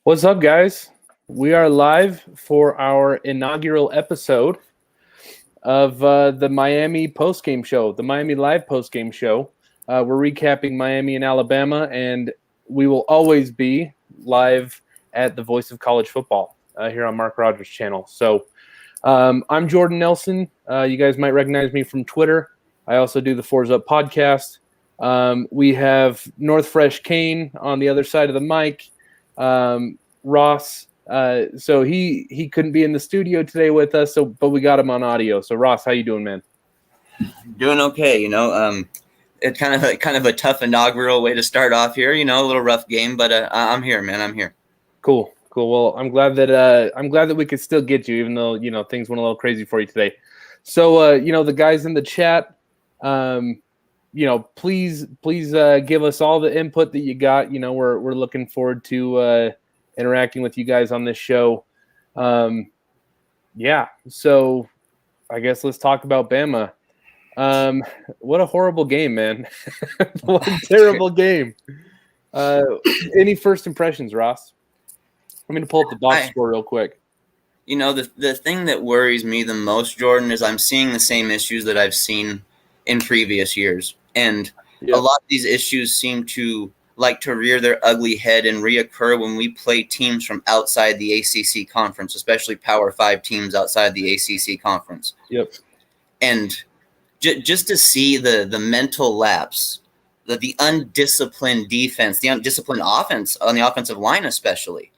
What's up, guys? We are live for our inaugural episode of the Miami postgame show, the Miami Live postgame show. We're recapping Miami and Alabama, and we will always be live at the Voice of College Football here on Mark Rogers' channel. So I'm Jordan Nelson. You guys might recognize me from Twitter. I also do the Fours Up podcast. We have North Fresh Kane on the other side of the mic. Ross, so he couldn't be in the studio today with us, but we got him on audio. So Ross, how you doing, man? Doing okay, it's kind of a tough inaugural way to start off here, a little rough game, but I'm here, man. I'm here. Cool. Well, I'm glad that we could still get you, even though things went a little crazy for you today. So the guys in the chat, please give us all the input that you got. We're looking forward to interacting with you guys on this show. So I guess let's talk about Bama. What a horrible game, man. What a terrible game. Any first impressions, Ross? I'm going to pull up the box score real quick. The thing that worries me the most, Jordan, is I'm seeing the same issues that I've seen in previous years. And a lot of these issues seem to like to rear their ugly head and reoccur when we play teams from outside the ACC conference, especially Power 5 teams outside the ACC conference. Yep. And just to see the mental lapse, the undisciplined defense, the undisciplined offense on the offensive line especially,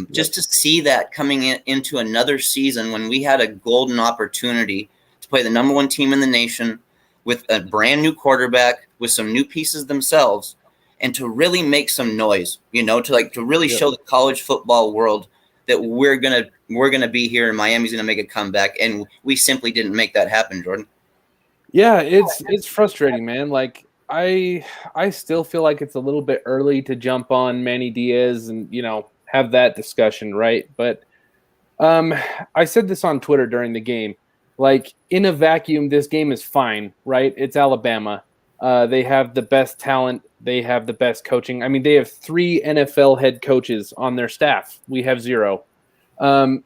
just to see that coming into another season when we had a golden opportunity to play the number one team in the nation with a brand new quarterback, with some new pieces themselves, and to really make some noise, to really show the college football world that we're gonna be here and Miami's gonna make a comeback, and we simply didn't make that happen, Jordan. Yeah, it's frustrating, man. Like I still feel like it's a little bit early to jump on Manny Diaz and have that discussion, right? But I said this on Twitter during the game. Like, in a vacuum, this game is fine, right? It's Alabama. They have the best talent. They have the best coaching. I mean, they have 3 NFL head coaches on their staff. We have 0.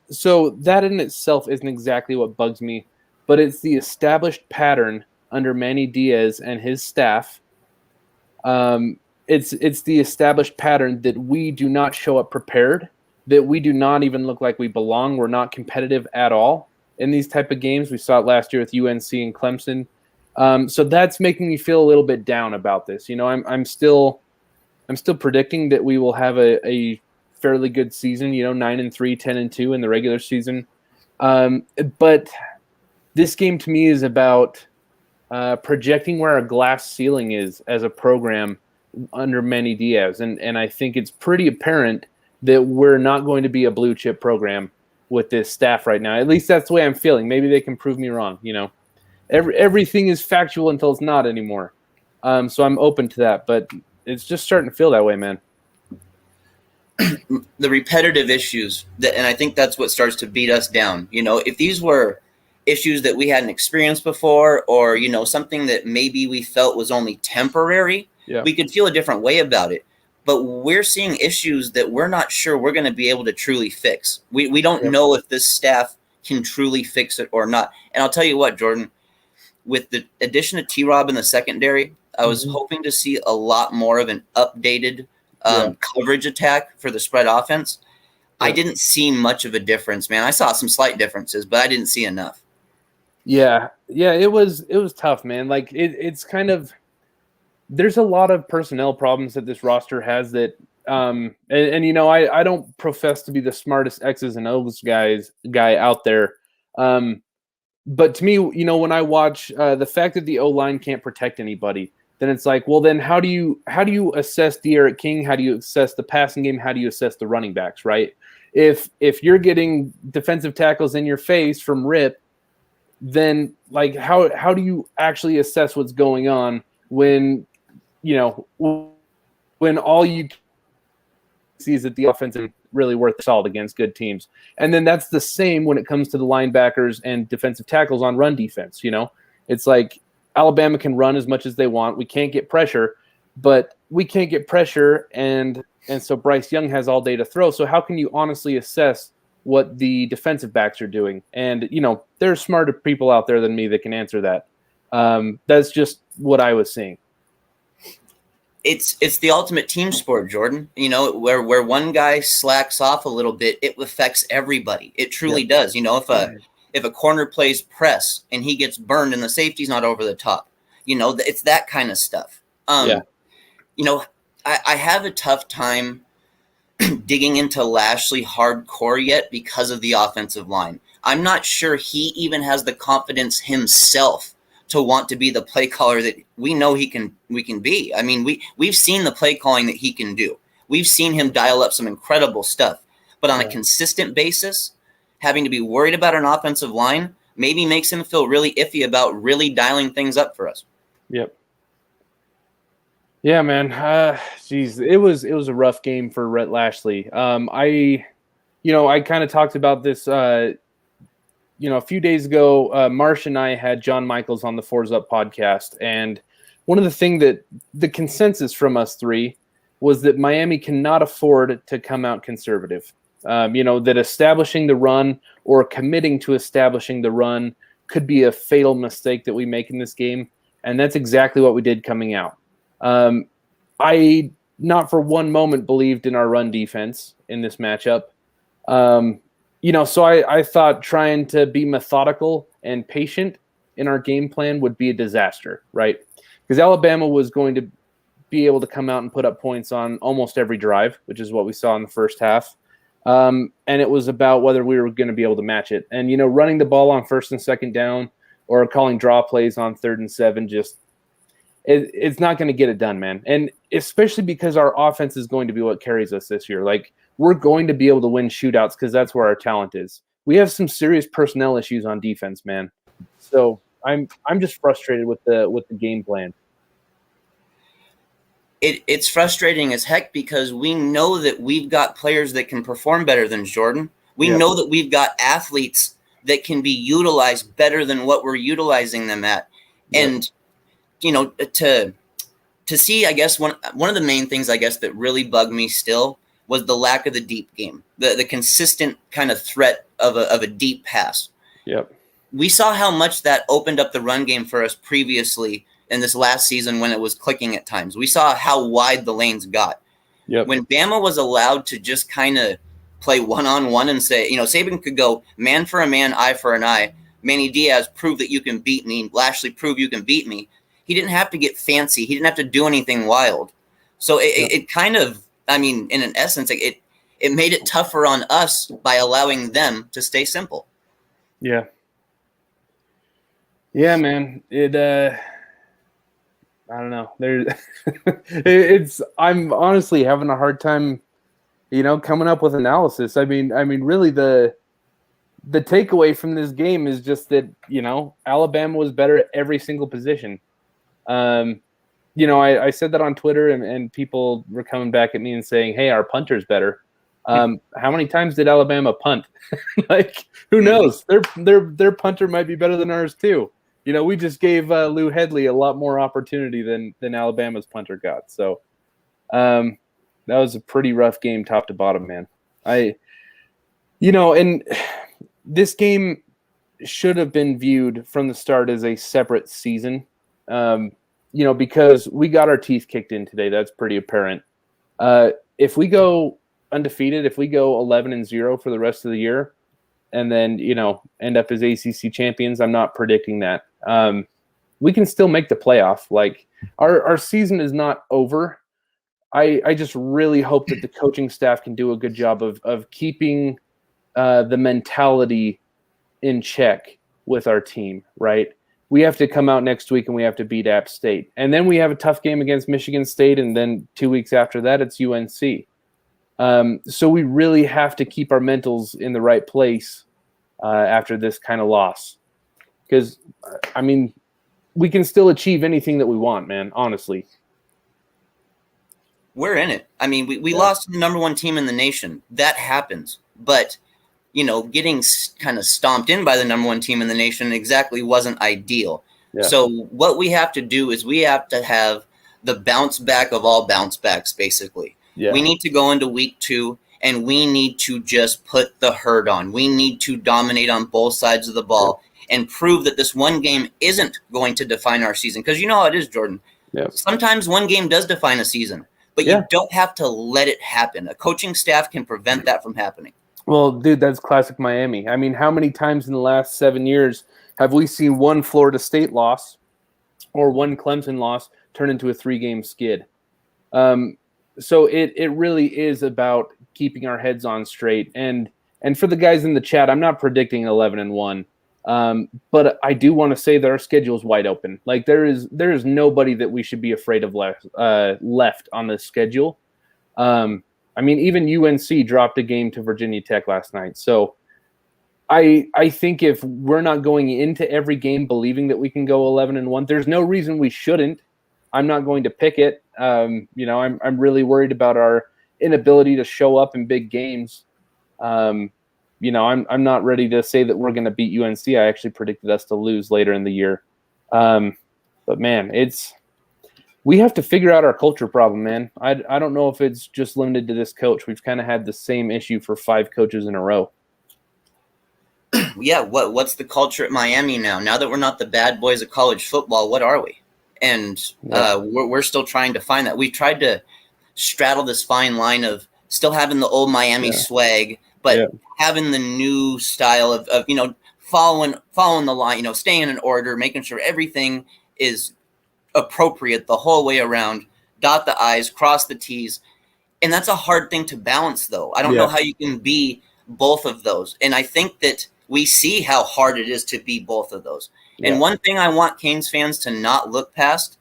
So that in itself isn't exactly what bugs me, but it's the established pattern under Manny Diaz and his staff. It's the established pattern that we do not show up prepared, that we do not even look like we belong. We're not competitive at all in these type of games. We saw it last year with UNC and Clemson. So that's making me feel a little bit down about this. I'm still predicting that we will have a fairly good season, 9-3, 10-2 in the regular season. But this game to me is about projecting where our glass ceiling is as a program under Manny Diaz. And I think it's pretty apparent that we're not going to be a blue chip program with this staff right now. At least that's the way I'm feeling. Maybe they can prove me wrong. Everything is factual until it's not anymore. So I'm open to that, but it's just starting to feel that way, man. The repetitive issues, and I think that's what starts to beat us down. If these were issues that we hadn't experienced before, or, something that maybe we felt was only temporary, we could feel a different way about it. But we're seeing issues that we're not sure we're going to be able to truly fix. We don't know if this staff can truly fix it or not. And I'll tell you what, Jordan, with the addition of T-Rob in the secondary, I was hoping to see a lot more of an updated coverage attack for the spread offense. I didn't see much of a difference, man. I saw some slight differences, but I didn't see enough. Yeah, it was tough, man. Like it's kind of, there's a lot of personnel problems that this roster has that, I don't profess to be the smartest X's and O's guy out there. But to me, when I watch the fact that the O-line can't protect anybody, then it's like, well, then how do you assess De'Aaron King? How do you assess the passing game? How do you assess the running backs, right? If you're getting defensive tackles in your face from rip, then like how do you actually assess what's going on when all you see is that the offense is really worth the salt against good teams? And then that's the same when it comes to the linebackers and defensive tackles on run defense. It's like Alabama can run as much as they want. We can't get pressure, but we can't get pressure and And so Bryce Young has all day to throw. So how can you honestly assess what the defensive backs are doing? And, there's smarter people out there than me that can answer that. That's just what I was seeing. It's the ultimate team sport, Jordan. Where one guy slacks off a little bit, it affects everybody. It truly does. If a corner plays press and he gets burned and the safety's not over the top, it's that kind of stuff. I have a tough time digging into Lashley hardcore yet because of the offensive line. I'm not sure he even has the confidence himself to want to be the play caller that we know we can be. I mean, we've seen the play calling that he can do. We've seen him dial up some incredible stuff. But on a consistent basis, having to be worried about an offensive line maybe makes him feel really iffy about really dialing things up for us. Yep. Yeah, man. It was a rough game for Rhett Lashley. I kind of talked about this a few days ago. Marsh and I had John Michaels on the Fours Up podcast, and one of the things that the consensus from us three was that Miami cannot afford to come out conservative. That establishing the run or committing to establishing the run could be a fatal mistake that we make in this game, and that's exactly what we did coming out. I not for one moment believed in our run defense in this matchup. So I thought trying to be methodical and patient in our game plan would be a disaster, right? Because Alabama was going to be able to come out and put up points on almost every drive, which is what we saw in the first half. And it was about whether we were going to be able to match it. And, running the ball on first and second down or calling draw plays on 3rd and 7, it's not going to get it done, man. And especially because our offense is going to be what carries us this year. Like, we're going to be able to win shootouts because that's where our talent is. We have some serious personnel issues on defense, man. So I'm just frustrated with the game plan. It's frustrating as heck because we know that we've got players that can perform better than Jordan. We know that we've got athletes that can be utilized better than what we're utilizing them at. And to see, I guess one of the main things I guess that really bugged me still was the lack of the deep game, the consistent kind of threat of a deep pass. Yep. We saw how much that opened up the run game for us previously in this last season when it was clicking at times. We saw how wide the lanes got. Yep. When Bama was allowed to just kind of play one-on-one and say, Saban could go man for a man, eye for an eye. Manny Diaz, prove that you can beat me. Lashley, prove you can beat me. He didn't have to get fancy. He didn't have to do anything wild. So it kind of, in an essence, it made it tougher on us by allowing them to stay simple. Yeah. Yeah, man. I don't know. I'm honestly having a hard time, coming up with analysis. Really the takeaway from this game is just that, Alabama was better at every single position. I said that on Twitter and people were coming back at me and saying, hey, our punter's better. How many times did Alabama punt? Who knows? Their punter might be better than ours too. We just gave Lou Headley a lot more opportunity than Alabama's punter got. So that was a pretty rough game top to bottom, man. And this game should have been viewed from the start as a separate season. Because we got our teeth kicked in today. That's pretty apparent. If we go undefeated, if we go 11-0 for the rest of the year, and then, end up as ACC champions, I'm not predicting that. We can still make the playoff. Like, our season is not over. I just really hope that the coaching staff can do a good job of keeping the mentality in check with our team, right? We have to come out next week and we have to beat App State. And then we have a tough game against Michigan State, and then 2 weeks after that, it's UNC. So we really have to keep our mentals in the right place after this kind of loss. Because, we can still achieve anything that we want, man, honestly. We're in it. We lost to the number one team in the nation. That happens. But, getting kind of stomped in by the number one team in the nation exactly wasn't ideal. Yeah. So what we have to do is we have to have the bounce back of all bounce backs, basically. Yeah. We need to go into week 2 and we need to just put the hurt on. We need to dominate on both sides of the ball and prove that this one game isn't going to define our season. Because you know how it is, Jordan. Sometimes one game does define a season, but you don't have to let it happen. A coaching staff can prevent that from happening. Well, dude, that's classic Miami. I mean, how many times in the last 7 years have we seen one Florida State loss or one Clemson loss turn into a 3-game skid? So it really is about keeping our heads on straight. And for the guys in the chat, I'm not predicting 11-1, but I do want to say that our schedule is wide open. Like there is nobody that we should be afraid of left on the schedule. I mean, even UNC dropped a game to Virginia Tech last night. So I think if we're not going into every game believing that we can go 11-1, there's no reason we shouldn't. I'm not going to pick it. I'm really worried about our inability to show up in big games. I'm not ready to say that we're going to beat UNC. I actually predicted us to lose later in the year. But man, we have to figure out our culture problem, man. I don't know if it's just limited to this coach. We've kind of had the same issue for 5 coaches in a row. Yeah, what's the culture at Miami now? Now that we're not the bad boys of college football, what are we? And we're still trying to find that. We tried to straddle this fine line of still having the old Miami swag, but having the new style of following the line, staying in order, making sure everything is appropriate the whole way around, dot the I's, cross the T's. And that's a hard thing to balance, though. I don't know how you can be both of those. And I think that we see how hard it is to be both of those. And one thing I want Canes fans to not look past,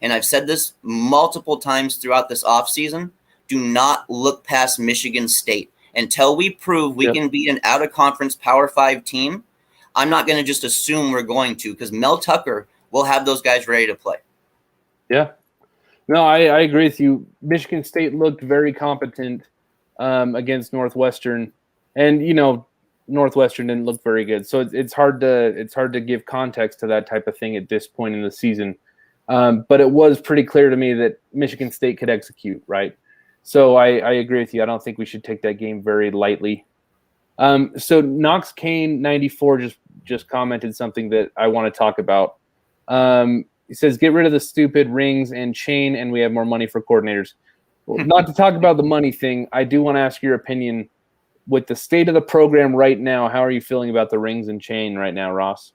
and I've said this multiple times throughout this offseason, do not look past Michigan State. Until we prove we can beat an out-of-conference Power 5 team, I'm not going to just assume we're going to, because Mel Tucker will have those guys ready to play. Yeah. No, I agree with you. Michigan State looked very competent against Northwestern, and Northwestern didn't look very good. So it's hard to give context to that type of thing at this point in the season. But it was pretty clear to me that Michigan State could execute, right? So I agree with you. I don't think we should take that game very lightly. So Knox Kane 94 just commented something that I want to talk about. He says, get rid of the stupid rings and chain, and we have more money for coordinators. Well, not to talk about the money thing, I do want to ask your opinion. With the state of the program right now, how are you feeling about the rings and chain right now, Ross?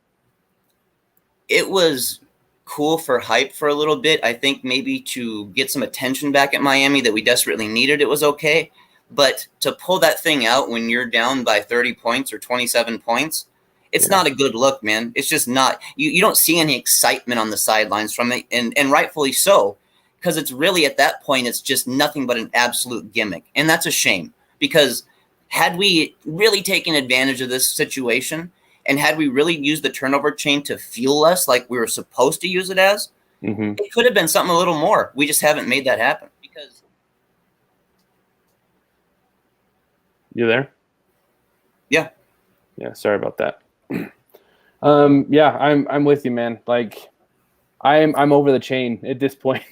It was cool for hype for a little bit. I think maybe to get some attention back at Miami that we desperately needed, it was okay. But to pull that thing out when you're down by 30 points or 27 points, it's not a good look, man. It's just not. You don't see any excitement on the sidelines from it, and rightfully so, because it's really at that point, it's just nothing but an absolute gimmick. And that's a shame, because had we really taken advantage of this situation and had we really used the turnover chain to fuel us like we were supposed to use it as, it could have been something a little more. We just haven't made that happen. Because you there? Yeah. Yeah, sorry about that. I'm with you, man. Like I'm over the chain at this point.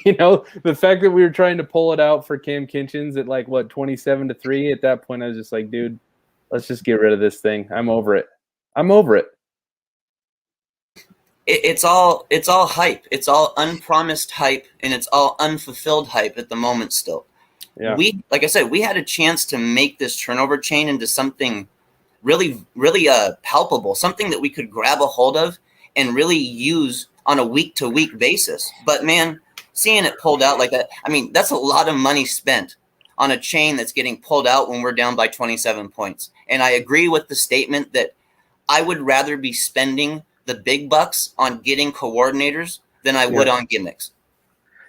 The fact that we were trying to pull it out for Cam Kinchins at 27-3 at that point, I was just like, dude, let's just get rid of this thing. I'm over it. It's all hype. It's all unpromised hype, and it's all unfulfilled hype at the moment still. Yeah. Like I said, we had a chance to make this turnover chain into something really, really palpable, something that we could grab a hold of and really use on a week-to-week basis. But, man, seeing it pulled out like that, I mean, that's a lot of money spent on a chain that's getting pulled out when we're down by 27 points. And I agree with the statement that I would rather be spending the big bucks on getting coordinators than I would on gimmicks.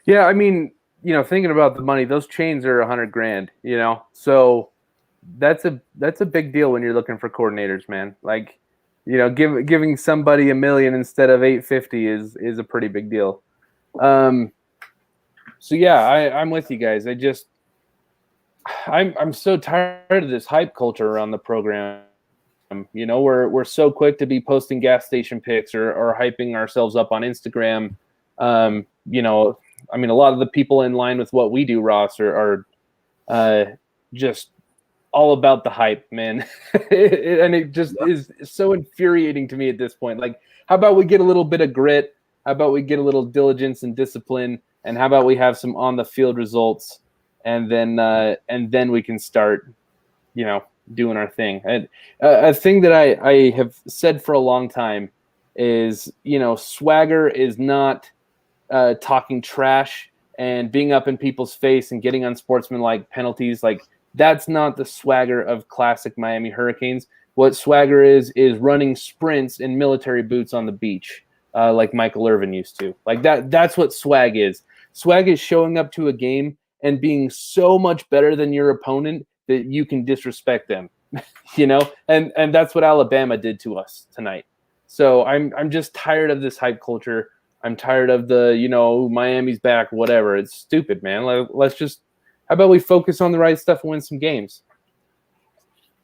Yeah, I mean, thinking about the money, those chains are $100,000, so that's a big deal when you're looking for coordinators, man. Like, giving somebody $1 million instead of $850 is a pretty big deal. So yeah, I'm with you guys. I'm so tired of this hype culture around the program. We're so quick to be posting gas station pics or hyping ourselves up on Instagram. I mean, a lot of the people in line with what we do, Ross, are just all about the hype, man. And it just is so infuriating to me at this point. Like, how about we get a little bit of grit? How about we get a little diligence and discipline? And how about we have some on the field results? And then we can start, doing our thing. And a thing that I have said for a long time is, swagger is not talking trash and being up in people's face and getting unsportsmanlike penalties. Like, that's not the swagger of classic Miami Hurricanes. What swagger is running sprints in military boots on the beach, like Michael Irvin used to. Like that's what swag is. Swag is showing up to a game and being so much better than your opponent that you can disrespect them, and that's what Alabama did to us tonight. So I'm just tired of this hype culture. I'm tired of the, Miami's back, whatever. It's stupid, man. Let's just, how about we focus on the right stuff and win some games?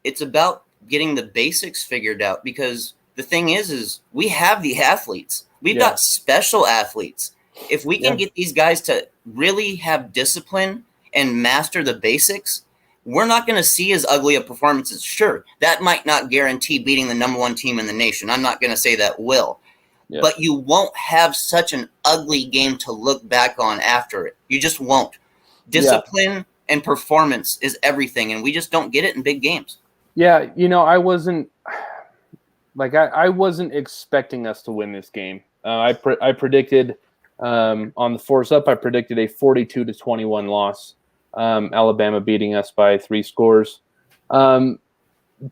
It's about getting the basics figured out, because the thing is we have the athletes. We've got special athletes. If we can get these guys to really have discipline and master the basics, we're not going to see as ugly of performances. Sure, that might not guarantee beating the number one team in the nation. I'm not going to say that will. Yeah. But you won't have such an ugly game to look back on after it. You just won't. Discipline and performance is everything, and we just don't get it in big games. Yeah, I wasn't expecting us to win this game. I predicted on the Force Up, I predicted a 42-21 loss. Alabama beating us by 3 scores.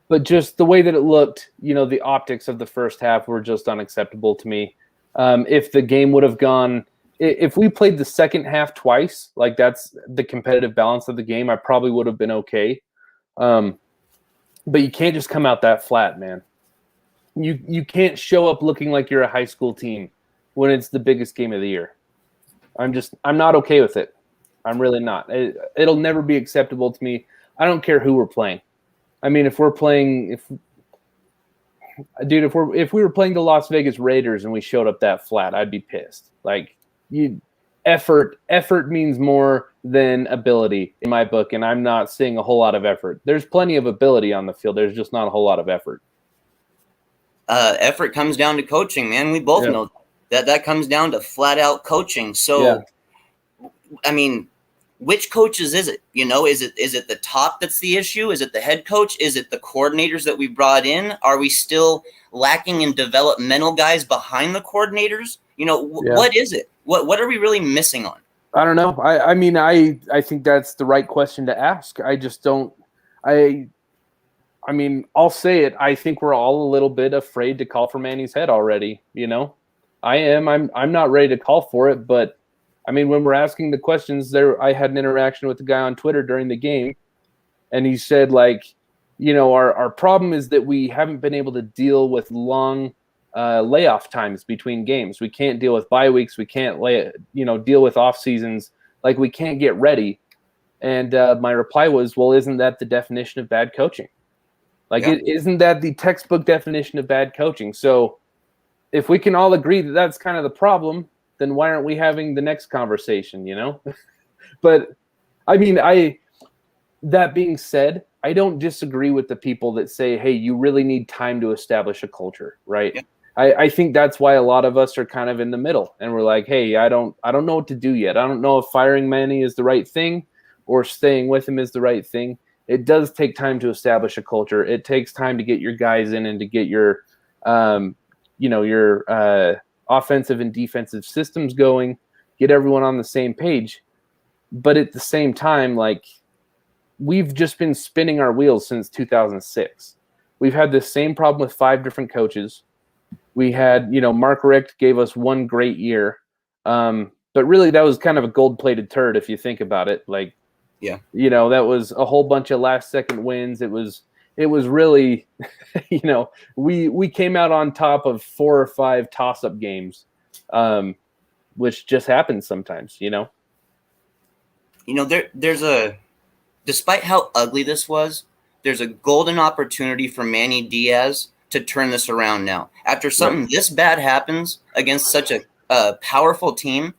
But just the way that it looked, the optics of the first half were just unacceptable to me. If the game would have gone, if we played the second half twice, like that's the competitive balance of the game, I probably would have been okay. But you can't just come out that flat, man. You can't show up looking like you're a high school team when it's the biggest game of the year. I'm not okay with it. I'm really not. It'll never be acceptable to me. I don't care who we're playing. I mean, if we were playing the Las Vegas Raiders and we showed up that flat, I'd be pissed. Like, effort means more than ability in my book, and I'm not seeing a whole lot of effort. There's plenty of ability on the field. There's just not a whole lot of effort. Effort comes down to coaching, man. We both know that comes down to flat out coaching. So, I mean, which coaches is it? Is it the top that's the issue? Is it the head coach? Is it the coordinators that we brought in? Are we still lacking in developmental guys behind the coordinators? What is it? What are we really missing on? I don't know. I mean, I think that's the right question to ask. I just don't. I mean, I'll say it. I think we're all a little bit afraid to call for Manny's head already. I am. I'm not ready to call for it, but. I mean, when we're asking the questions there, I had an interaction with a guy on Twitter during the game, and he said, our problem is that we haven't been able to deal with long layoff times between games. We can't deal with bye weeks. We can't deal with off seasons. Like, we can't get ready. And my reply was, well, isn't that the definition of bad coaching? Isn't that the textbook definition of bad coaching? So if we can all agree that that's kind of the problem, then why aren't we having the next conversation, But, I mean, that being said, I don't disagree with the people that say, hey, you really need time to establish a culture, right? Yeah. I think that's why a lot of us are kind of in the middle, and we're like, hey, I don't know what to do yet. I don't know if firing Manny is the right thing or staying with him is the right thing. It does take time to establish a culture. It takes time to get your guys in and to get your, offensive and defensive systems going, get everyone on the same page. But at the same time, we've just been spinning our wheels since 2006. We've had the same problem with 5 different coaches. We had, Mark Richt gave us one great year. But really that was kind of a gold-plated turd if you think about it. That was a whole bunch of last-second wins. It was really, we came out on top of 4 or 5 toss-up games, which just happens sometimes, despite how ugly this was, there's a golden opportunity for Manny Diaz to turn this around now. After something this bad happens against such a powerful team,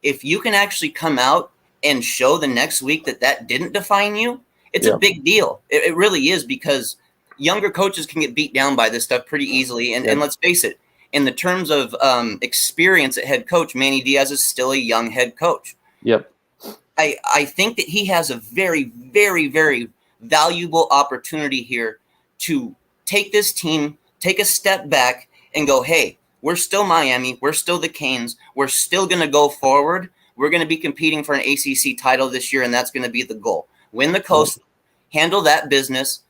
if you can actually come out and show the next week that didn't define you, it's a big deal. It really is, because younger coaches can get beat down by this stuff pretty easily. And let's face it, in the terms of experience at head coach, Manny Diaz is still a young head coach. Yep. I think that he has a very, very, very valuable opportunity here to take this team, take a step back and go, hey, we're still Miami. We're still the Canes. We're still going to go forward. We're going to be competing for an ACC title this year, and that's going to be the goal. Win the Coast, handle that business.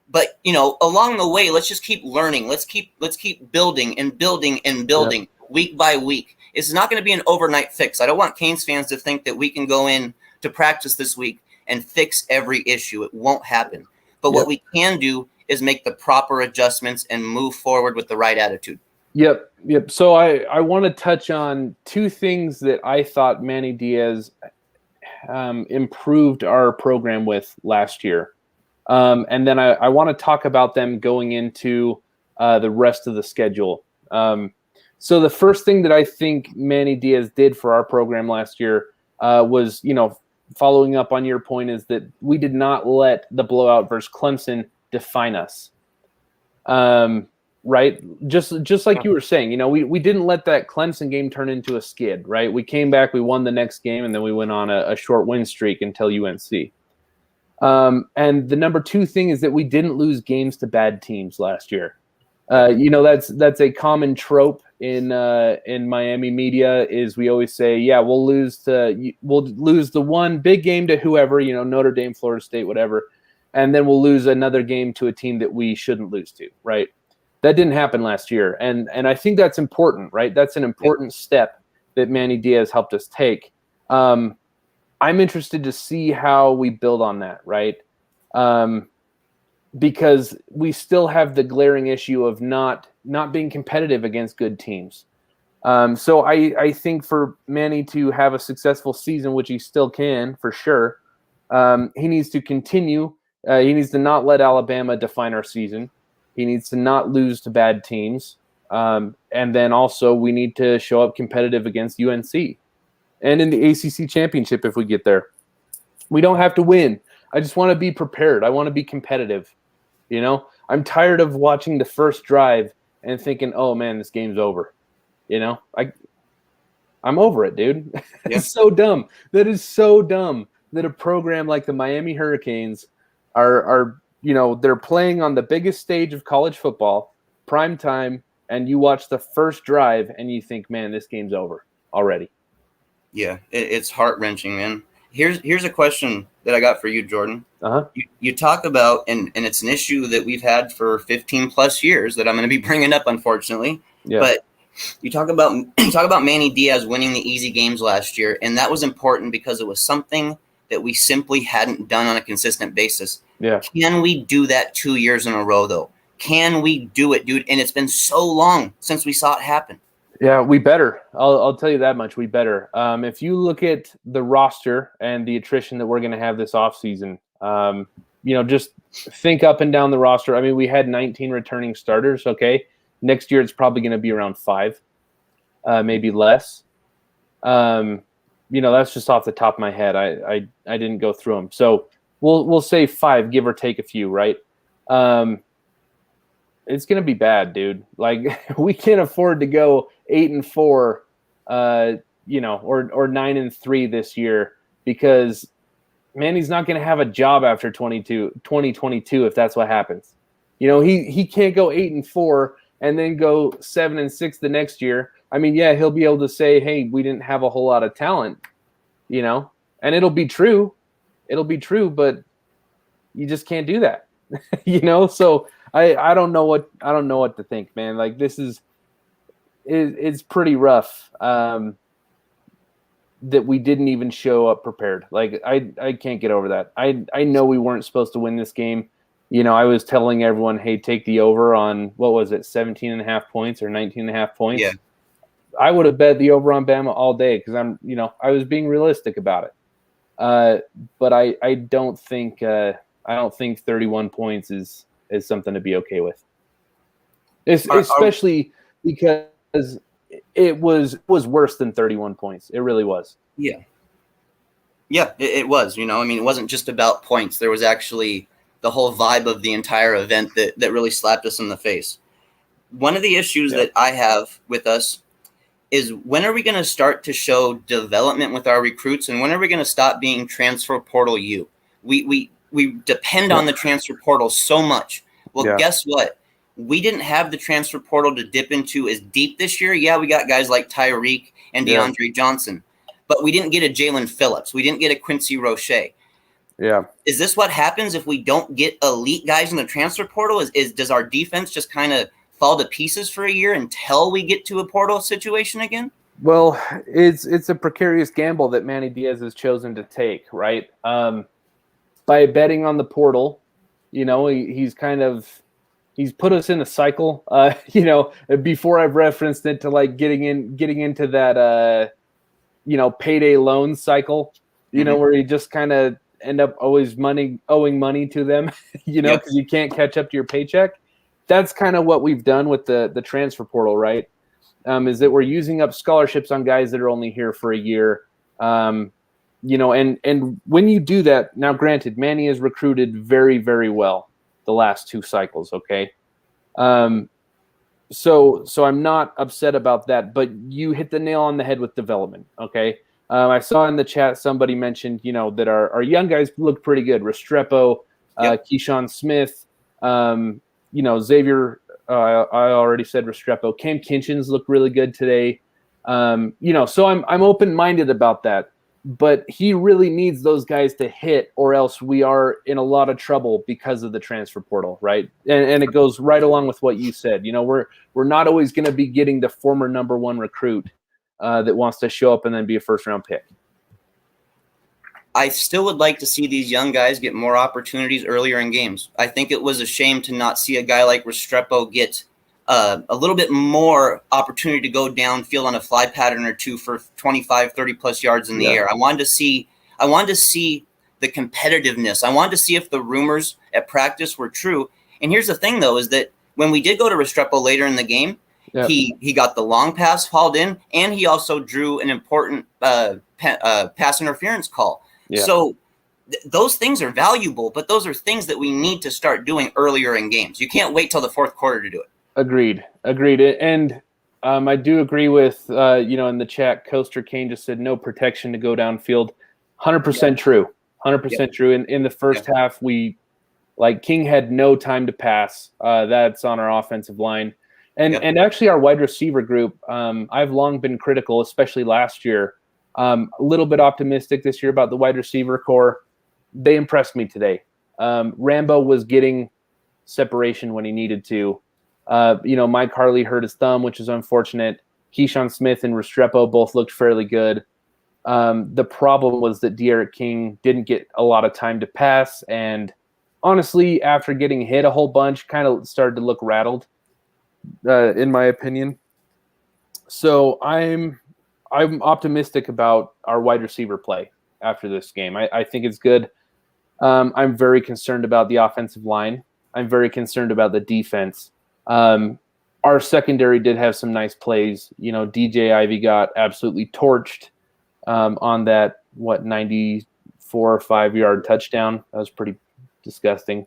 But, along the way, let's just keep learning. Let's keep building and building and building week by week. It's not going to be an overnight fix. I don't want Canes fans to think that we can go in to practice this week and fix every issue. It won't happen. But what we can do is make the proper adjustments and move forward with the right attitude. Yep. So I want to touch on two things that I thought Manny Diaz improved our program with last year. And then I want to talk about them going into the rest of the schedule. So the first thing that I think Manny Diaz did for our program last year was, following up on your point, is that we did not let the blowout versus Clemson define us. Right? Just like you were saying, we didn't let that Clemson game turn into a skid, right? We came back, we won the next game, and then we went on a short win streak until UNC. And the number two thing is that we didn't lose games to bad teams last year. That's a common trope in Miami media, is we always say, we'll lose the one big game to whoever, Notre Dame, Florida State, whatever, and then we'll lose another game to a team that we shouldn't lose to, right? That didn't happen last year, and I think that's important, right? That's an important step that Manny Diaz helped us take. I'm interested to see how we build on that, right? Because we still have the glaring issue of not being competitive against good teams. So I think for Manny to have a successful season, which he still can for sure, he needs to continue. He needs to not let Alabama define our season. He needs to not lose to bad teams. And then also we need to show up competitive against UNC. And in the ACC championship, if we get there, we don't have to win. I just want to be prepared. I want to be competitive. I'm tired of watching the first drive and thinking, oh man, this game's over. I'm over it, dude. It's so dumb. That is so dumb that a program like the Miami Hurricanes are they're playing on the biggest stage of college football, prime time, and you watch the first drive and you think, man, this game's over already. Yeah, it's heart-wrenching, man. Here's a question that I got for you, Jordan. You talk about, and it's an issue that we've had for 15 plus years that I'm going to be bringing up, unfortunately. Yeah. But you talk about Manny Diaz winning the easy games last year, and that was important because it was something that we simply hadn't done on a consistent basis. Yeah. Can we do that 2 years in a row, though? Can we do it, dude? And it's been so long since we saw it happen. Yeah, we better. I'll tell you that much. We better. If you look at the roster and the attrition that we're going to have this offseason, just think up and down the roster. I mean, we had 19 returning starters. Okay, next year it's probably going to be around 5, maybe less. That's just off the top of my head. I didn't go through them, so we'll say 5, give or take a few, right? It's going to be bad, dude. Like, we can't afford to go 8-4, or 9-3 this year, because Manny's not going to have a job after 2022 if that's what happens. He can't go 8-4 and then go 7-6 the next year. I mean, yeah, he'll be able to say, hey, we didn't have a whole lot of talent, and it'll be true. It'll be true, but you just can't do that, So I don't know what to think, man. Like, it's pretty rough that we didn't even show up prepared. Like, I can't get over that. I know we weren't supposed to win this game. I was telling everyone, hey, take the over on, what was it, 17.5 points or 19.5 points? Yeah. I would have bet the over on Bama all day because I was being realistic about it. But I don't think 31 points is something to be okay with. Especially because it was worse than 31 points. It really was. Yeah. Yeah, it was. You know, I mean, it wasn't just about points. There was actually the whole vibe of the entire event that really slapped us in the face. One of the issues that I have with us is, when are we going to start to show development with our recruits, and when are we going to stop being transfer portal you? We depend on the transfer portal so much. Well, guess what? We didn't have the transfer portal to dip into as deep this year. Yeah, we got guys like Tyreek and DeAndre Johnson, but we didn't get a Jalen Phillips. We didn't get a Quincy Roche. Yeah. Is this what happens if we don't get elite guys in the transfer portal? Does our defense just kind of fall to pieces for a year until we get to a portal situation again? Well, it's a precarious gamble that Manny Diaz has chosen to take, right? By betting on the portal, you know, he's put us in a cycle. You know, before I've referenced it to like getting into that you know, payday loan cycle, you know, where you just kind of end up always owing money to them, you know, because you can't catch up to your paycheck. That's kind of what we've done with the transfer portal, right? Is that we're using up scholarships on guys that are only here for a year. You know, and when you do that, now granted, Manny has recruited very, very well the last 2 cycles, okay? So I'm not upset about that, but you hit the nail on the head with development, okay? I saw in the chat somebody mentioned, you know, that our young guys look pretty good. Restrepo, Keyshawn Smith, you know, Xavier, I already said Restrepo. Cam Kinchins looked really good today. You know, so I'm open-minded about that. But he really needs those guys to hit, or else we are in a lot of trouble because of the transfer portal, right? And it goes right along with what you said. You know, we're not always going to be getting the former number 1 recruit that wants to show up and then be a first-round pick. I still would like to see these young guys get more opportunities earlier in games. I think it was a shame to not see a guy like Restrepo get a little bit more opportunity to go downfield on a fly pattern or 2 for 25, 30-plus yards in the air. I wanted to see the competitiveness. I wanted to see if the rumors at practice were true. And here's the thing, though, is that when we did go to Restrepo later in the game, he got the long pass hauled in, and he also drew an important pass interference call. So those things are valuable, but those are things that we need to start doing earlier in games. You can't wait till the 4th quarter to do it. Agreed. And I do agree with, you know, in the chat, Coaster Kane just said no protection to go downfield. 100% true. 100% true. In the first half, King had no time to pass. That's on our offensive line. And actually our wide receiver group, I've long been critical, especially last year. A little bit optimistic this year about the wide receiver core. They impressed me today. Rambo was getting separation when he needed to. You know, Mike Harley hurt his thumb, which is unfortunate. Keyshawn Smith and Restrepo both looked fairly good. The problem was that De'Aaron King didn't get a lot of time to pass, and honestly, after getting hit a whole bunch, kind of started to look rattled, in my opinion. So I'm optimistic about our wide receiver play after this game. I think it's good. I'm very concerned about the offensive line. I'm very concerned about the defense. Our secondary did have some nice plays. You know, DJ Ivy got absolutely torched on that 94 or 5-yard touchdown. That was pretty disgusting.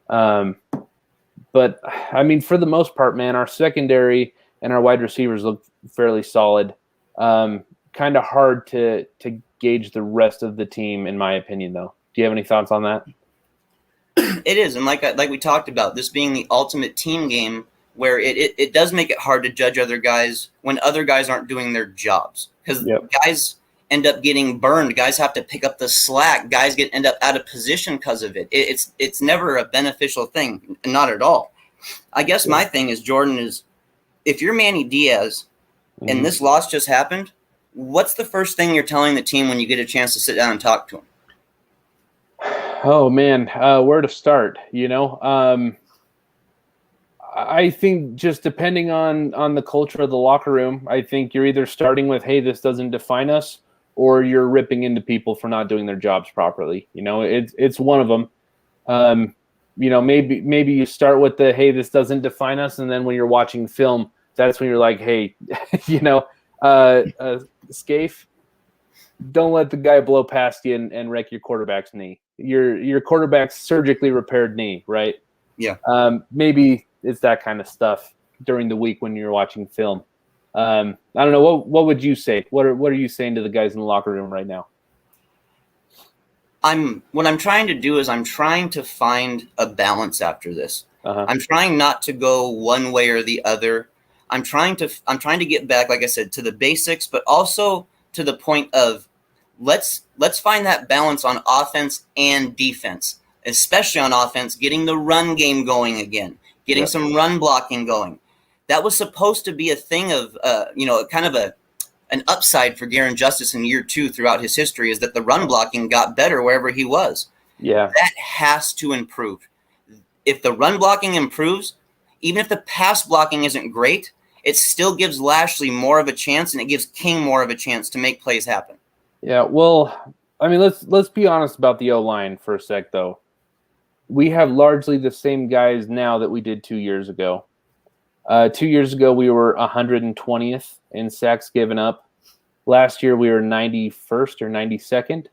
But I mean, for the most part, man, our secondary and our wide receivers look fairly solid. Kind of hard to gauge the rest of the team, in my opinion, though. Do you have any thoughts on that? It is, and like we talked about, this being the ultimate team game, where it does make it hard to judge other guys when other guys aren't doing their jobs, because guys end up getting burned. Guys have to pick up the slack. Guys end up out of position because of it. It's never a beneficial thing, not at all. I guess my thing is, Jordan, is if you're Manny Diaz and this loss just happened, what's the first thing you're telling the team when you get a chance to sit down and talk to them? Oh man, where to start? You know, I think just depending on the culture of the locker room, I think you're either starting with, "Hey, this doesn't define us," or you're ripping into people for not doing their jobs properly. You know, it's one of them. You know, maybe you start with the, "Hey, this doesn't define us," and then when you're watching film, that's when you're like, "Hey, you know, Scaife, don't let the guy blow past you and wreck your quarterback's knee. Your quarterback's surgically repaired knee, right? Yeah. Maybe it's that kind of stuff during the week when you're watching film. I don't know. What would you say? What are you saying to the guys in the locker room right now? What I'm trying to do is I'm trying to find a balance after this. I'm trying not to go one way or the other. I'm trying to get back, like I said, to the basics, but also to the point of let's find that balance on offense and defense, especially on offense, getting the run game going again, getting some run blocking going. That was supposed to be a thing of, kind of an upside for Garin Justice in year 2 throughout his history, is that the run blocking got better wherever he was. Yeah. That has to improve. If the run blocking improves, even if the pass blocking isn't great, it still gives Lashley more of a chance, and it gives King more of a chance to make plays happen. Yeah, well, I mean, let's be honest about the O-line for a sec, though. We have largely the same guys now that we did 2 years ago. 2 years ago, we were 120th in sacks given up. Last year, we were 91st or 92nd.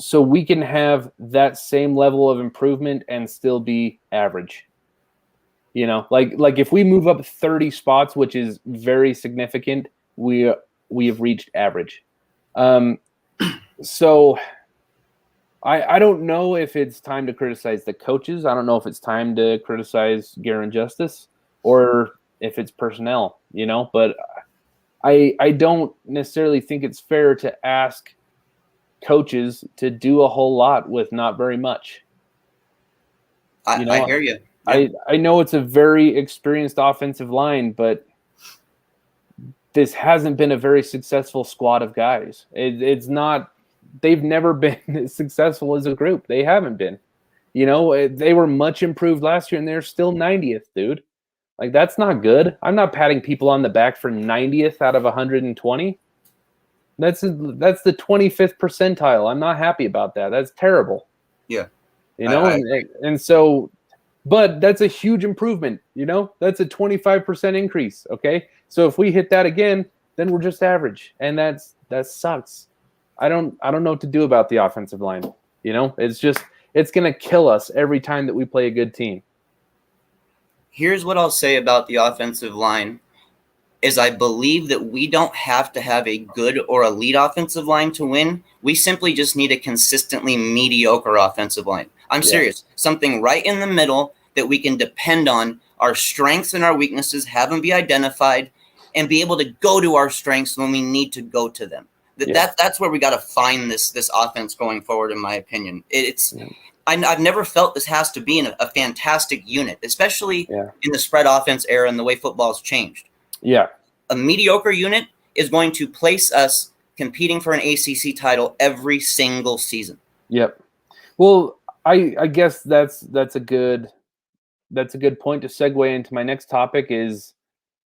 So we can have that same level of improvement and still be average. You know, like if we move up 30 spots, which is very significant, we have reached average. So I don't know if it's time to criticize the coaches. I don't know if it's time to criticize Garin Justice or if it's personnel, you know, but I don't necessarily think it's fair to ask coaches to do a whole lot with not very much. I hear you. Yeah. I know it's a very experienced offensive line, but this hasn't been a very successful squad of guys. It's not. They've never been successful as a group. They haven't been. You know, they were much improved last year, and they're still 90th, dude. Like, that's not good. I'm not patting people on the back for 90th out of 120. That's the 25th percentile. I'm not happy about that. That's terrible. Yeah. You know, and so, but that's a huge improvement. You know, that's a 25% increase. Okay, so if we hit that again, then we're just average, and that sucks. I don't know what to do about the offensive line. You know, it's gonna kill us every time that we play a good team. Here's what I'll say about the offensive line is I believe that we don't have to have a good or elite offensive line to win. We simply just need a consistently mediocre offensive line. I'm serious. Something right in the middle that we can depend on. Our strengths and our weaknesses, have them be identified, and be able to go to our strengths when we need to go to them. That's where we got to find this offense going forward, in my opinion. I've never felt this has to be in a fantastic unit, especially in the spread offense era and the way football's changed. Yeah. A mediocre unit is going to place us competing for an ACC title every single season. Yep. Well, I guess that's a good point to segue into my next topic is,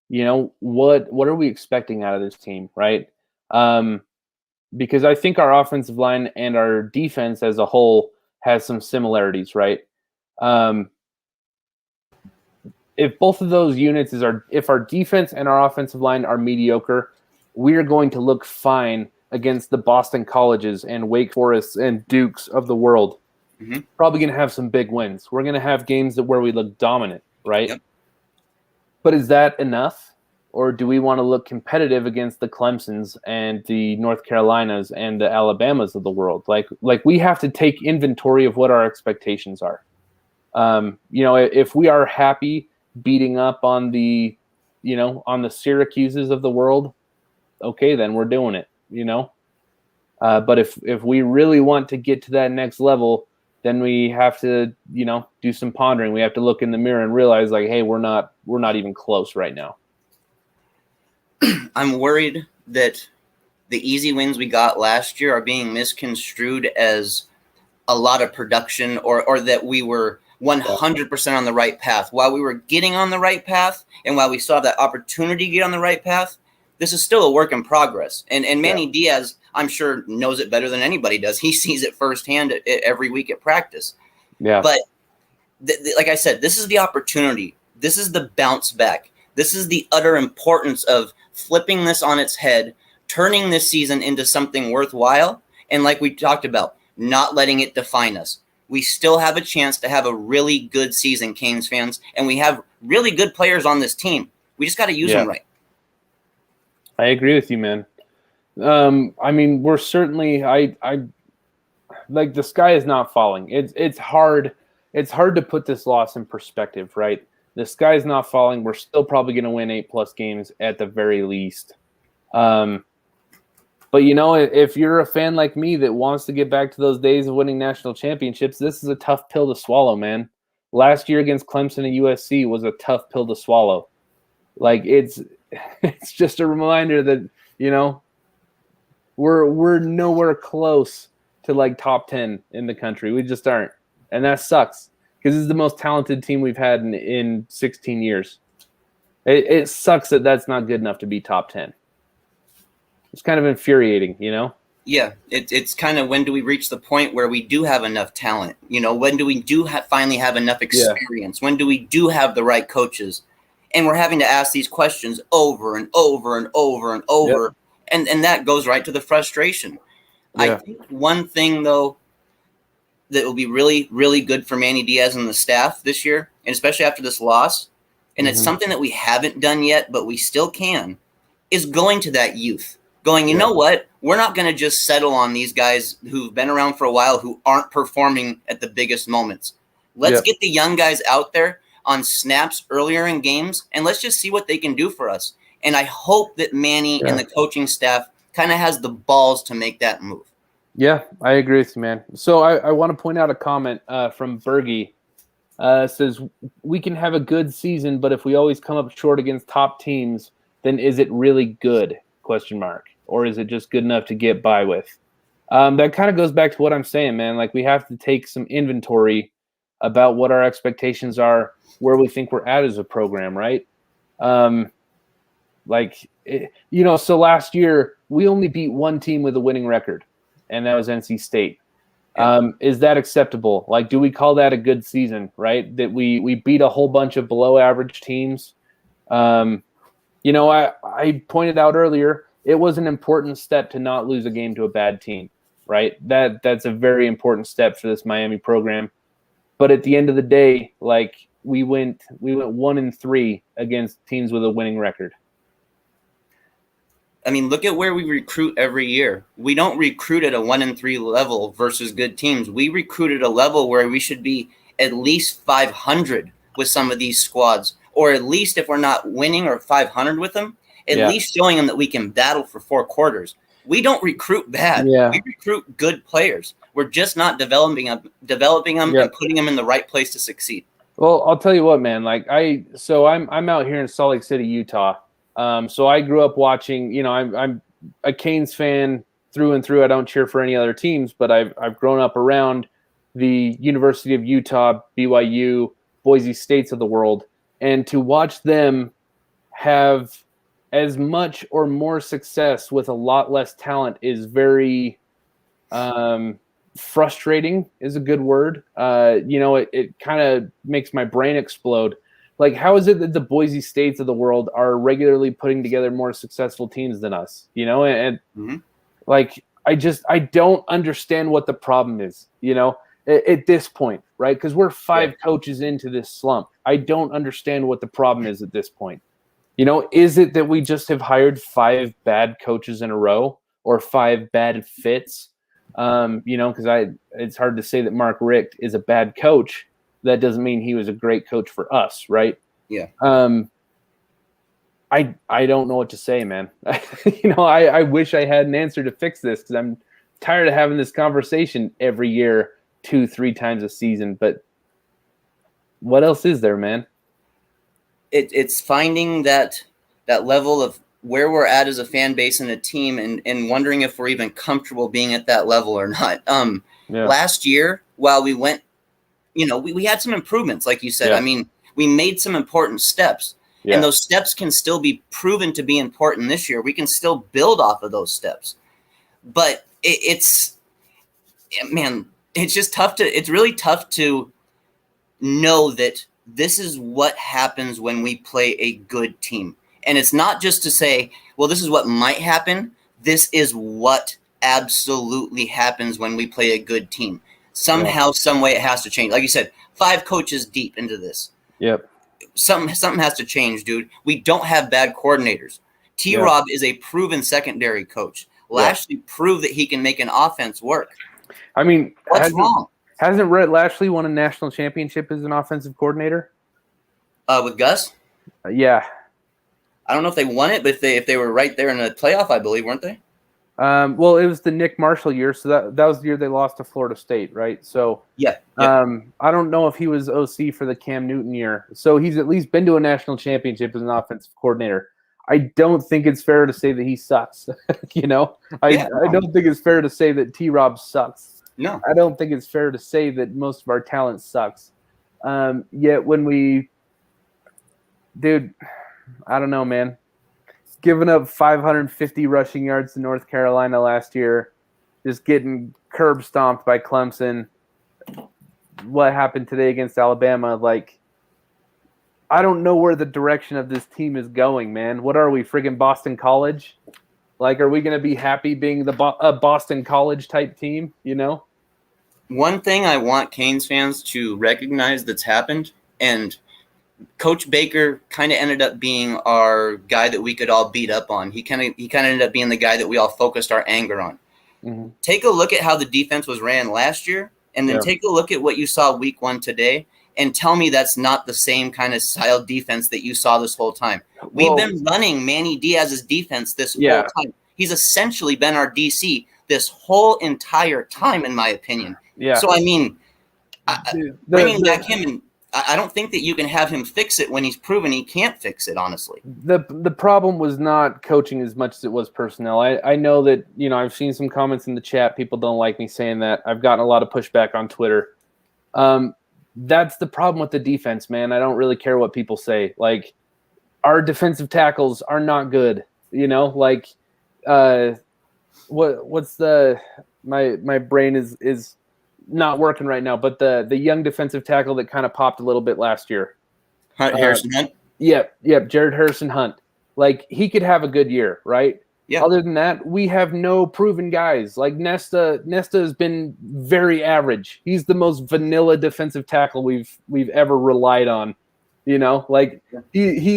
you know, what are we expecting out of this team, right? Because I think our offensive line and our defense as a whole has some similarities, right? If both of those units if our defense and our offensive line are mediocre, we are going to look fine against the Boston Colleges and Wake Forests and Dukes of the world. Mm-hmm. Probably going to have some big wins. We're going to have games where we look dominant, right? Yep. But is that enough? Or do we want to look competitive against the Clemsons and the North Carolinas and the Alabamas of the world? Like we have to take inventory of what our expectations are. You know, if we are happy beating up on the Syracuses of the world, okay, then we're doing it, you know. But if we really want to get to that next level, then we have to, you know, do some pondering. We have to look in the mirror and realize, like, hey, we're not even close right now. I'm worried that the easy wins we got last year are being misconstrued as a lot of production or that we were 100% on the right path. While we were getting on the right path and while we still have that opportunity to get on the right path, this is still a work in progress. And Manny Diaz, I'm sure, knows it better than anybody does. He sees it firsthand every week at practice. Yeah. But like I said, this is the opportunity. This is the bounce back. This is the utter importance of flipping this on its head, turning this season into something worthwhile. And like we talked about, not letting it define us. We still have a chance to have a really good season, Canes fans, and we have really good players on this team. We just got to use them right. I agree with you, man. I mean, we're certainly, I like, the sky is not falling. It's hard. It's hard to put this loss in perspective, right? The sky is not falling. We're still probably going to win 8+ games at the very least. But, you know, if you're a fan like me that wants to get back to those days of winning national championships, this is a tough pill to swallow, man. Last year against Clemson and USC was a tough pill to swallow. Like, it's just a reminder that, you know, we're nowhere close to, like, top 10 in the country. We just aren't. And that sucks, because this is the most talented team we've had in 16 years. It sucks that that's not good enough to be top 10. It's kind of infuriating, you know? Yeah, it's kind of, when do we reach the point where we do have enough talent? You know, when do we finally have enough experience? When do we do have the right coaches? And we're having to ask these questions over and over and over and over. Yep. And that goes right to the frustration. Yeah. I think one thing, though, that will be really, really good for Manny Diaz and the staff this year, and especially after this loss, and it's something that we haven't done yet, but we still can, is going to that youth. Going, you know what? We're not going to just settle on these guys who've been around for a while who aren't performing at the biggest moments. Let's get the young guys out there on snaps earlier in games, and let's just see what they can do for us. And I hope that Manny and the coaching staff kind of has the balls to make that move. Yeah, I agree with you, man. So I want to point out a comment from Bergie. Says, we can have a good season, but if we always come up short against top teams, then is it really good? ? Or is it just good enough to get by with? That kind of goes back to what I'm saying, man. Like, we have to take some inventory about what our expectations are, where we think we're at as a program, right? So last year we only beat one team with a winning record, and that was NC State. Is that acceptable? Like, do we call that a good season, right? That we beat a whole bunch of below average teams? I pointed out earlier, it was an important step to not lose a game to a bad team, right? That's a very important step for this Miami program. But at the end of the day, like, we went 1-3 against teams with a winning record. I mean, look at where we recruit every year. We don't recruit at a 1-3 level versus good teams. We recruit at a level where we should be at least 500 with some of these squads, or at least, if we're not winning or 500 with them, at least showing them that we can battle for 4 quarters. We don't recruit bad. Yeah. We recruit good players. We're just not developing them and putting them in the right place to succeed. Well, I'll tell you what, man. Like, I'm out here in Salt Lake City, Utah. So I grew up watching. You know, I'm a Canes fan through and through. I don't cheer for any other teams, but I've grown up around the University of Utah, BYU, Boise States of the world, and to watch them have as much or more success with a lot less talent is very frustrating, is a good word. It kind of makes my brain explode. Like, how is it that the Boise States of the world are regularly putting together more successful teams than us? You know, like, I don't understand what the problem is, you know, at this point, right? Because we're 5 coaches into this slump. I don't understand what the problem is at this point. You know, is it that we just have hired 5 bad coaches in a row, or 5 bad fits? Because it's hard to say that Mark Richt is a bad coach. That doesn't mean he was a great coach for us, right? Yeah. I don't know what to say, man. I wish I had an answer to fix this, because I'm tired of having this conversation every year, 2-3 times a season. But what else is there, man? It's finding that level of where we're at as a fan base and a team, and wondering if we're even comfortable being at that level or not. Last year, while we went, we had some improvements, like you said. Yeah. I mean, we made some important steps, and those steps can still be proven to be important this year. We can still build off of those steps, but it's just tough it's really tough to know that this is what happens when we play a good team. And it's not just to say, well, this is what might happen. this is what absolutely happens when we play a good team. Somehow, some way, it has to change. Like you said, 5 coaches deep into this. Yep. Something has to change, dude. We don't have bad coordinators. T-Rob is a proven secondary coach. Lashley proved that he can make an offense work. I mean, what's wrong? Hasn't Rhett Lashley won a national championship as an offensive coordinator? With Gus? Yeah. I don't know if they won it, but if they were right there in the playoff, I believe, weren't they? Well, it was the Nick Marshall year, so that was the year they lost to Florida State, right? So I don't know if he was OC for the Cam Newton year. So he's at least been to a national championship as an offensive coordinator. I don't think it's fair to say that he sucks. I don't think it's fair to say that T-Rob sucks. No. I don't think it's fair to say that most of our talent sucks. Yet when dude, I don't know, man. Giving up 550 rushing yards to North Carolina last year, just getting curb stomped by Clemson. What happened today against Alabama? Like, I don't know where the direction of this team is going, man. What are we, friggin' Boston College? Like, are we going to be happy being a Boston College type team, you know? One thing I want Canes fans to recognize that's happened, and Coach Baker kind of ended up being our guy that we could all beat up on. He kind of ended up being the guy that we all focused our anger on. Mm-hmm. Take a look at how the defense was ran last year, and then take a look at what you saw week 1 today, and tell me that's not the same kind of style defense that you saw this whole time. We've been running Manny Diaz's defense this whole time. He's essentially been our DC this whole entire time, in my opinion. Yeah. So, I mean, bringing back him and I don't think that you can have him fix it when he's proven he can't fix it, honestly. The problem was not coaching as much as it was personnel. I know that, I've seen some comments in the chat. People don't like me saying that. I've gotten a lot of pushback on Twitter. That's the problem with the defense, man. I don't really care what people say. Like, our defensive tackles are not good. What's my brain is not working right now, but the young defensive tackle that kind of popped a little bit last year. Harrison Hunt? Yep, Jared Harrison Hunt. Like, he could have a good year, right? Yeah. Other than that, we have no proven guys. Like, Nesta has been very average. He's the most vanilla defensive tackle we've ever relied on. He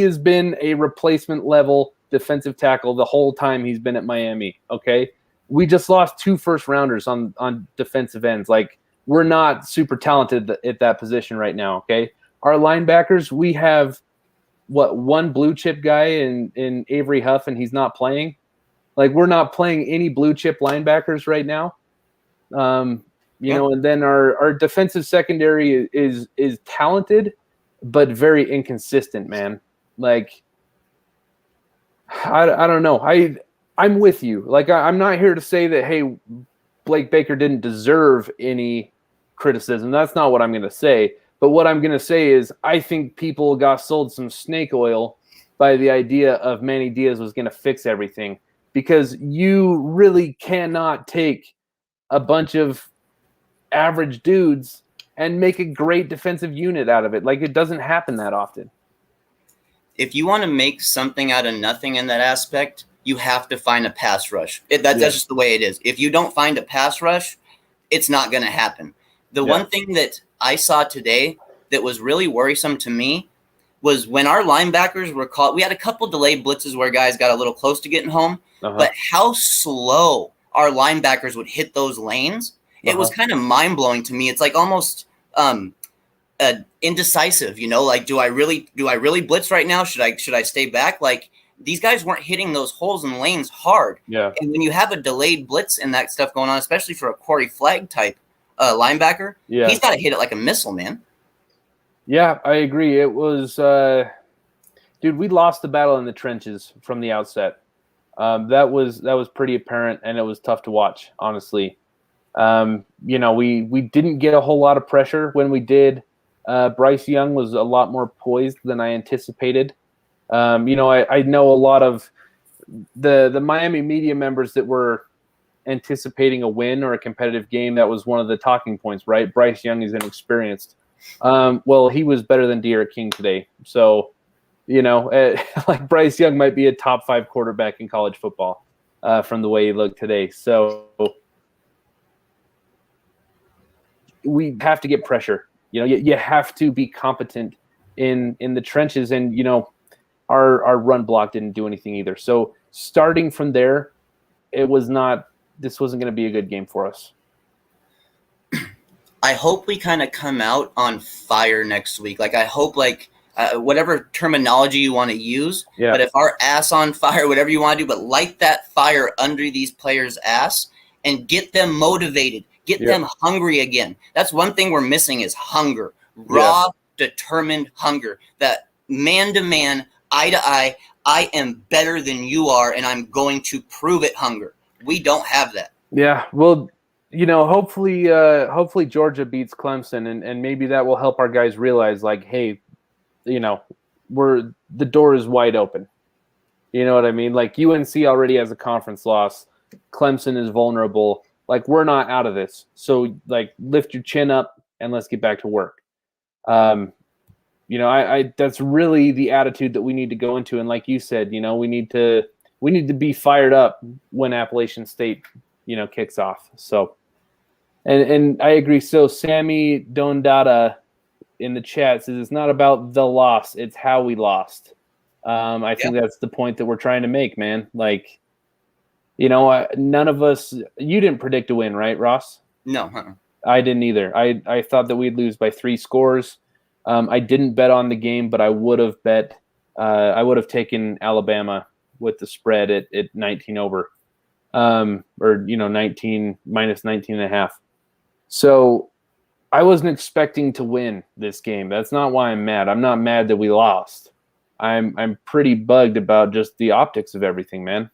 has been a replacement level defensive tackle the whole time he's been at Miami, okay? We just lost 2 first-rounders on defensive ends. Like, we're not super talented at that position right now, okay? Our linebackers, we have, one blue-chip guy in Avery Huff, and he's not playing? Like, we're not playing any blue-chip linebackers right now. And then our defensive secondary is talented but very inconsistent, man. Like, I don't know. I'm with you. Like, I'm not here to say that, hey, Blake Baker didn't deserve any criticism. That's not what I'm going to say. But what I'm going to say is I think people got sold some snake oil by the idea of Manny Diaz was going to fix everything, because you really cannot take a bunch of average dudes and make a great defensive unit out of it. Like, it doesn't happen that often. If you want to make something out of nothing in that aspect, you have to find a pass rush. That's just the way it is. If you don't find a pass rush, it's not going to happen. The one thing that I saw today that was really worrisome to me was when our linebackers were caught. We had a couple delayed blitzes where guys got a little close to getting home, but how slow our linebackers would hit those lanes. It was kind of mind-blowing to me. It's like almost indecisive, like, do I really blitz right now? Should I stay back? Like, these guys weren't hitting those holes in lanes hard. Yeah. And when you have a delayed blitz and that stuff going on, especially for a Corey Flagg type linebacker, he's got to hit it like a missile, man. Yeah, I agree. It was, dude, we lost the battle in the trenches from the outset. That was pretty apparent, and it was tough to watch, honestly. We didn't get a whole lot of pressure when we did. Bryce Young was a lot more poised than I anticipated. I know a lot of the Miami media members that were anticipating a win or a competitive game. That was one of the talking points, right? Bryce Young is inexperienced. Well, he was better than De'Ara King today. So, like, Bryce Young might be a top 5 quarterback in college football. from the way he looked today. So we have to get pressure. You have to be competent in the trenches, and our run block didn't do anything either. So starting from there, this wasn't going to be a good game for us. I hope we kind of come out on fire next week. Like, I hope, whatever terminology you want to use, but if our ass on fire, whatever you want to do, but light that fire under these players' ass and get them motivated, get them hungry again. That's one thing we're missing is hunger, raw, determined hunger, that man-to-man, eye-to-eye, I am better than you are, and I'm going to prove it hunger. We don't have that. Yeah, well, hopefully Georgia beats Clemson, and maybe that will help our guys realize, hey, the door is wide open. You know what I mean? Like, UNC already has a conference loss. Clemson is vulnerable. Like, we're not out of this. So, lift your chin up and let's get back to work. That's really the attitude that we need to go into. And like you said, we need to be fired up when Appalachian State, kicks off. So, and I agree. So Sammy Dondada in the chat says it's not about the loss, it's how we lost. I think that's the point that we're trying to make, man. None of us. You didn't predict a win, right, Ross? No, I didn't either. I thought that we'd lose by 3 scores. I didn't bet on the game, but I would have bet. I would have taken Alabama with the spread at 19 over, or 19 minus 19 and a half. So I wasn't expecting to win this game. That's not why I'm mad. I'm not mad that we lost. I'm pretty bugged about just the optics of everything, man.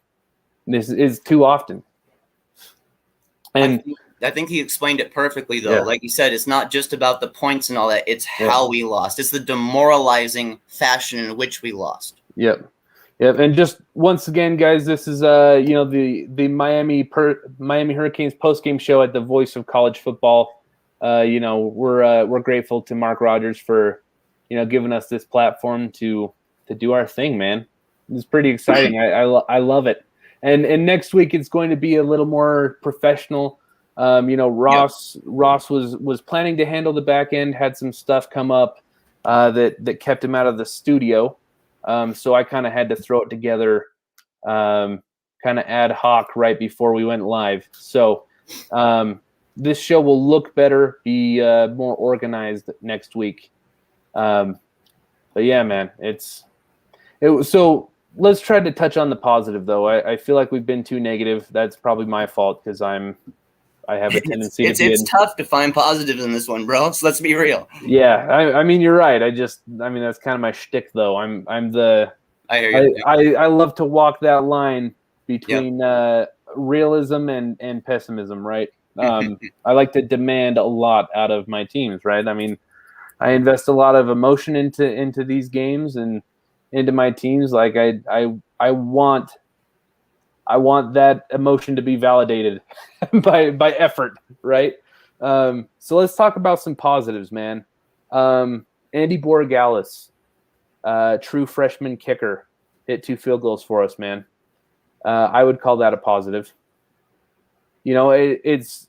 This is too often. And I think he explained it perfectly, though. Yeah. Like you said, it's not just about the points and all that. It's how we lost. It's the demoralizing fashion in which we lost. Yep. And just once again, guys, this is the Miami Hurricanes postgame show at the Voice of College Football. We're grateful to Mark Rogers for giving us this platform to do our thing, man. It's pretty exciting. I love it. And next week it's going to be a little more professional. Ross was planning to handle the back end, had some stuff come up that kept him out of the studio. So I kind of had to throw it together kind of ad hoc right before we went live. So this show will look better, be more organized next week. But yeah, man, so let's try to touch on the positive, though. I feel like we've been too negative. That's probably my fault because I have a tendency it's tough to find positives in this one, bro. So let's be real. Yeah, I mean you're right. That's kind of my shtick, though. I hear you. I love to walk that line between realism and pessimism, right? I like to demand a lot out of my teams, right? I mean, I invest a lot of emotion into these games and into my teams. Like I want that emotion to be validated by effort, right? So let's talk about some positives, man. Andy Borregales, true freshman kicker, hit 2 field goals for us, man. I would call that a positive. It's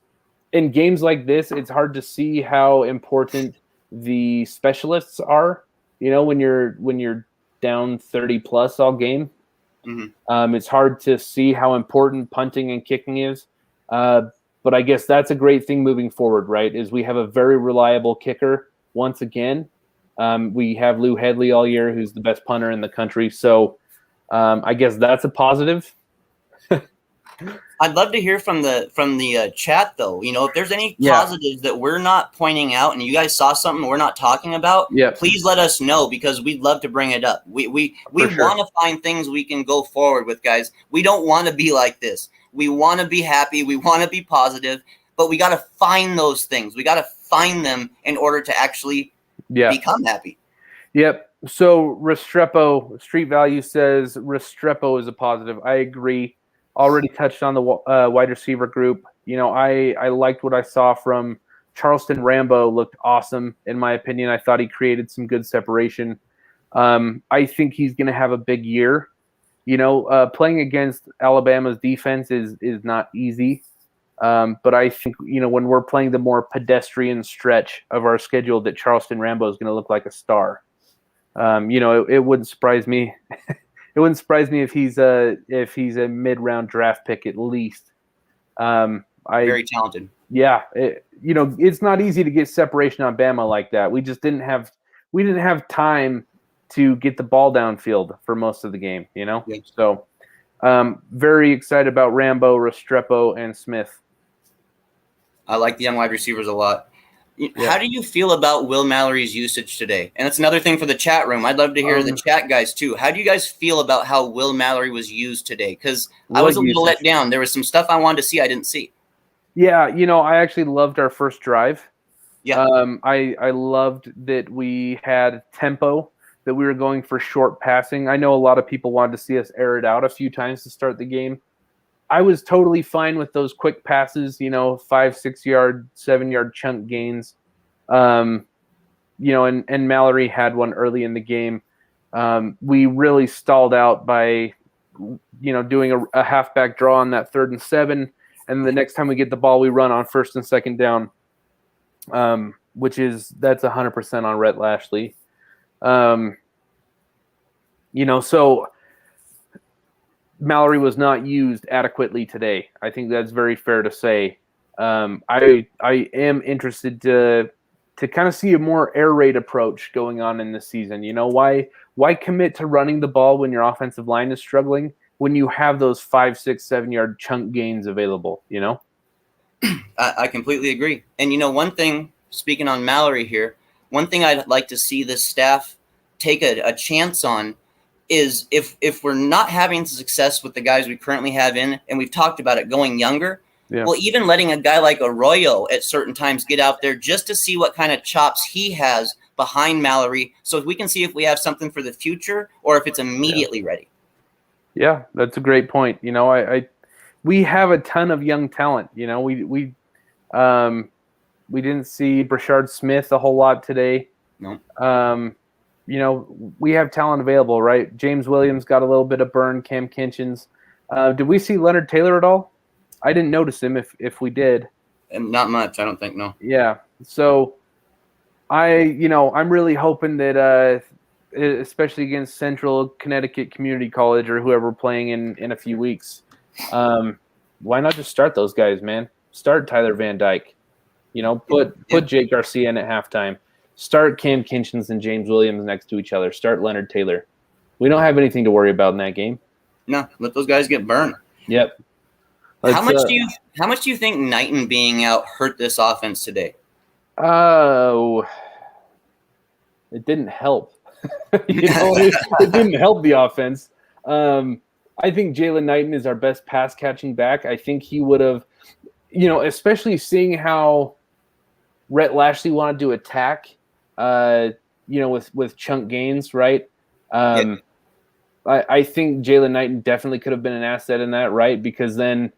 in games like this, it's hard to see how important the specialists are. When you're down 30 plus all game. Mm-hmm. It's hard to see how important punting and kicking is. But I guess that's a great thing moving forward, right? Is we have a very reliable kicker once again. We have Lou Headley all year, who's the best punter in the country. So I guess that's a positive. I'd love to hear from the chat, though. If there's any positives that we're not pointing out and you guys saw something we're not talking about, please let us know because we'd love to bring it up. We want to find things we can go forward with, guys. We don't want to be like this. We want to be happy. We want to be positive, but we got to find those things. We got to find them in order to actually become happy. Yep. So Restrepo, Street Value says Restrepo is a positive. I agree. Already touched on the wide receiver group. I liked what I saw from Charleston Rambo. Looked awesome, in my opinion. I thought he created some good separation. I think he's going to have a big year. Playing against Alabama's defense is not easy. But I think, when we're playing the more pedestrian stretch of our schedule, that Charleston Rambo is going to look like a star. It wouldn't surprise me. It wouldn't surprise me if he's a mid-round draft pick at least. Very talented. Yeah, it's not easy to get separation on Bama like that. We just didn't have time to get the ball downfield for most of the game. Yeah. So very excited about Rambo, Restrepo, and Smith. I like the young wide receivers a lot. How do you feel about Will Mallory's usage today? And that's another thing for the chat room. I'd love to hear the chat guys too. How do you guys feel about how Will Mallory was used today? Because I was a little let down. There was some stuff I wanted to see I didn't see. Yeah, I actually loved our first drive. Yeah. I loved that we had tempo, that we were going for short passing. I know a lot of people wanted to see us air it out a few times to start the game. I was totally fine with those quick passes, 5, 6 yard, 7 yard chunk gains. And Mallory had one early in the game. We really stalled out by, doing a halfback draw on that 3rd and 7. And the next time we get the ball, we run on 1st and 2nd down, that's 100% on Rhett Lashley. So Mallory was not used adequately today. I think that's very fair to say. I am interested to kind of see a more air raid approach going on in this season. Why commit to running the ball when your offensive line is struggling when you have those 5, 6, 7 yard chunk gains available? I completely agree. And one thing, speaking on Mallory here, one thing I'd like to see this staff take a chance on is if we're not having success with the guys we currently have in, and we've talked about it going younger, well, even letting a guy like Arroyo at certain times get out there just to see what kind of chops he has behind Mallory, so we can see if we have something for the future or if it's immediately ready. Yeah, that's a great point. We have a ton of young talent. We didn't see Brashard Smith a whole lot today. No. We have talent available, right? James Williams got a little bit of burn. Cam Kinchins. Did we see Leonard Taylor at all? I didn't notice him. If we did, and not much. I don't think. No. Yeah. So, I'm really hoping that, especially against Central Connecticut Community College or whoever we're playing in a few weeks, why not just start those guys, man? Start Tyler Van Dyke. Put Jake Garcia in at halftime. Start Cam Kinchins and James Williams next to each other. Start Leonard Taylor. We don't have anything to worry about in that game. No, let those guys get burned. Yep. How much do you think Knighton being out hurt this offense today? Oh, it didn't help. It didn't help the offense. I think Jalen Knighton is our best pass catching back. I think he would have, especially seeing how Rhett Lashley wanted to attack, with chunk gains, right? I think Jalen Knighton definitely could have been an asset in that, right? Because then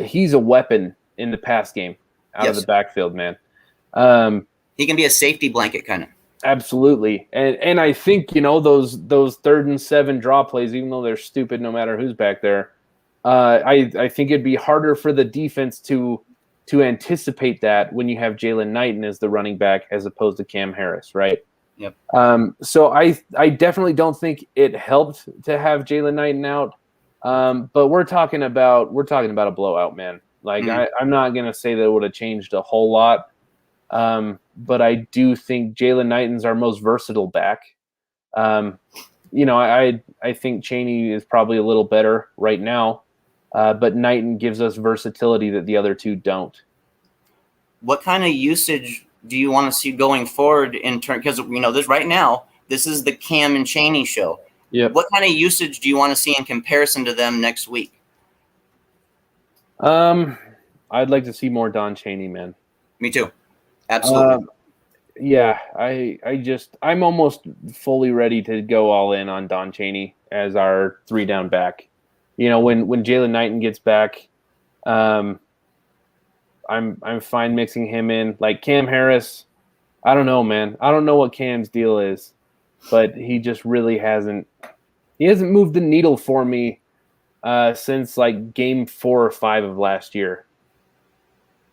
he's a weapon in the pass game out of the backfield, man. He can be a safety blanket kind of. Absolutely. And I think, those 3rd and 7 draw plays, even though they're stupid no matter who's back there, I think it'd be harder for the defense to anticipate that when you have Jalen Knighton as the running back as opposed to Cam Harris, right? Yep. So I definitely don't think it helped to have Jalen Knighton out. But we're talking about a blowout, man. Like I'm not gonna say that it would have changed a whole lot. But I do think Jalen Knighton's our most versatile back. I think Chaney is probably a little better right now. But Knighton gives us versatility that the other two don't. What kind of usage do you want to see going forward in turn? Because this right now, this is the Cam and Chaney show. Yeah. What kind of usage do you want to see in comparison to them next week? I'd like to see more Don Chaney, man. Me too. Absolutely. I'm almost fully ready to go all in on Don Chaney as our 3-down back. When Jalen Knighton gets back, I'm fine mixing him in. Like Cam Harris, I don't know, man. I don't know what Cam's deal is, but he just really hasn't He hasn't moved the needle for me since like game 4 or 5 of last year.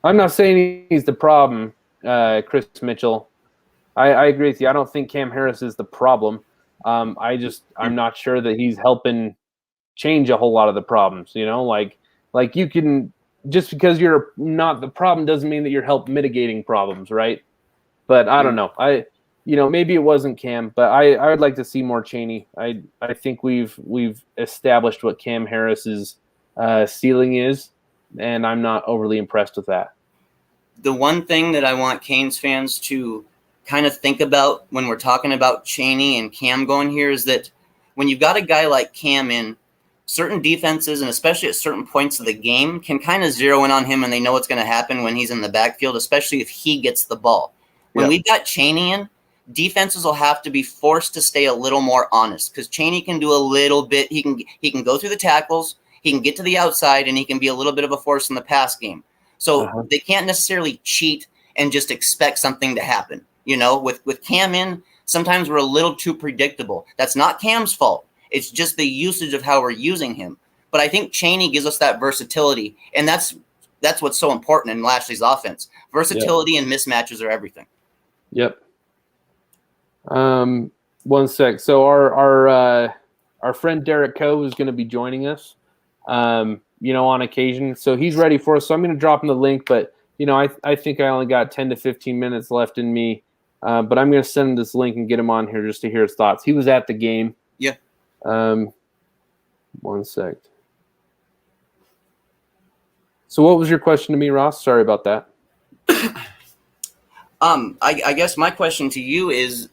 I'm not saying he's the problem, Chris Mitchell. I agree with you. I don't think Cam Harris is the problem. I'm not sure that he's helping change a whole lot of the problems. Like you can, just because you're not the problem doesn't mean that you're help mitigating problems, right? But I don't know. Maybe it wasn't Cam, but I would like to see more Chaney. I think we've established what Cam Harris's ceiling is, and I'm not overly impressed with that. The one thing that I want Canes fans to kind of think about when we're talking about Chaney and Cam going here is that when you've got a guy like Cam in, certain defenses, and especially at certain points of the game, can kind of zero in on him, and they know what's going to happen when he's in the backfield, especially if he gets the ball. When we've got Chaney in, defenses will have to be forced to stay a little more honest, because Chaney can do a little bit. He can go through the tackles, he can get to the outside, and he can be a little bit of a force in the pass game. So they can't necessarily cheat and just expect something to happen. With Cam in, sometimes we're a little too predictable. That's not Cam's fault. It's just the usage of how we're using him. But I think Chaney gives us that versatility, and that's what's so important in Lashley's offense. Versatility and mismatches are everything. Yep. One sec. So our friend Derek Coe is going to be joining us, on occasion. So he's ready for us. So I'm going to drop him the link, but I think I only got 10 to 15 minutes left in me. But I'm going to send him this link and get him on here just to hear his thoughts. He was at the game. Yeah. One sec. So what was your question to me, Ross? Sorry about that. I guess my question to you is,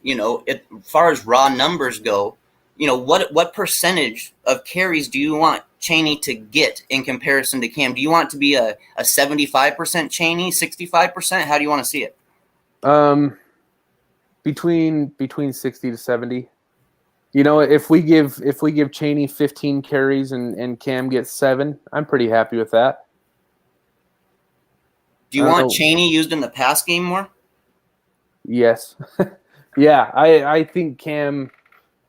as far as raw numbers go, what percentage of carries do you want Chaney to get in comparison to Cam? Do you want it to be a 75% Chaney, 65%? How do you want to see it? Between 60 to 70. If we give Chaney 15 carries and Cam gets 7, I'm pretty happy with that. Do you want Chaney used in the pass game more? Yes. Yeah, I think Cam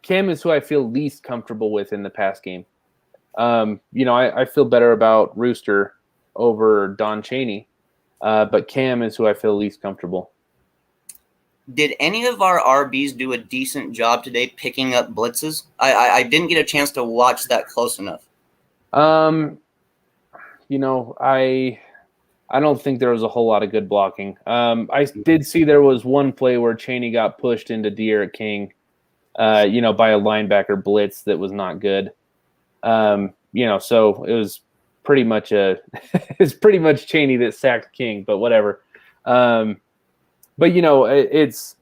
is who I feel least comfortable with in the pass game. I feel better about Rooster over Don Chaney, but Cam is who I feel least comfortable. Did any of our RBs do a decent job today picking up blitzes? I didn't get a chance to watch that close enough. I don't think there was a whole lot of good blocking. I did see there was one play where Chaney got pushed into De'Aaron King, by a linebacker blitz that was not good. So it was pretty much it's pretty much Chaney that sacked King, but whatever. But it's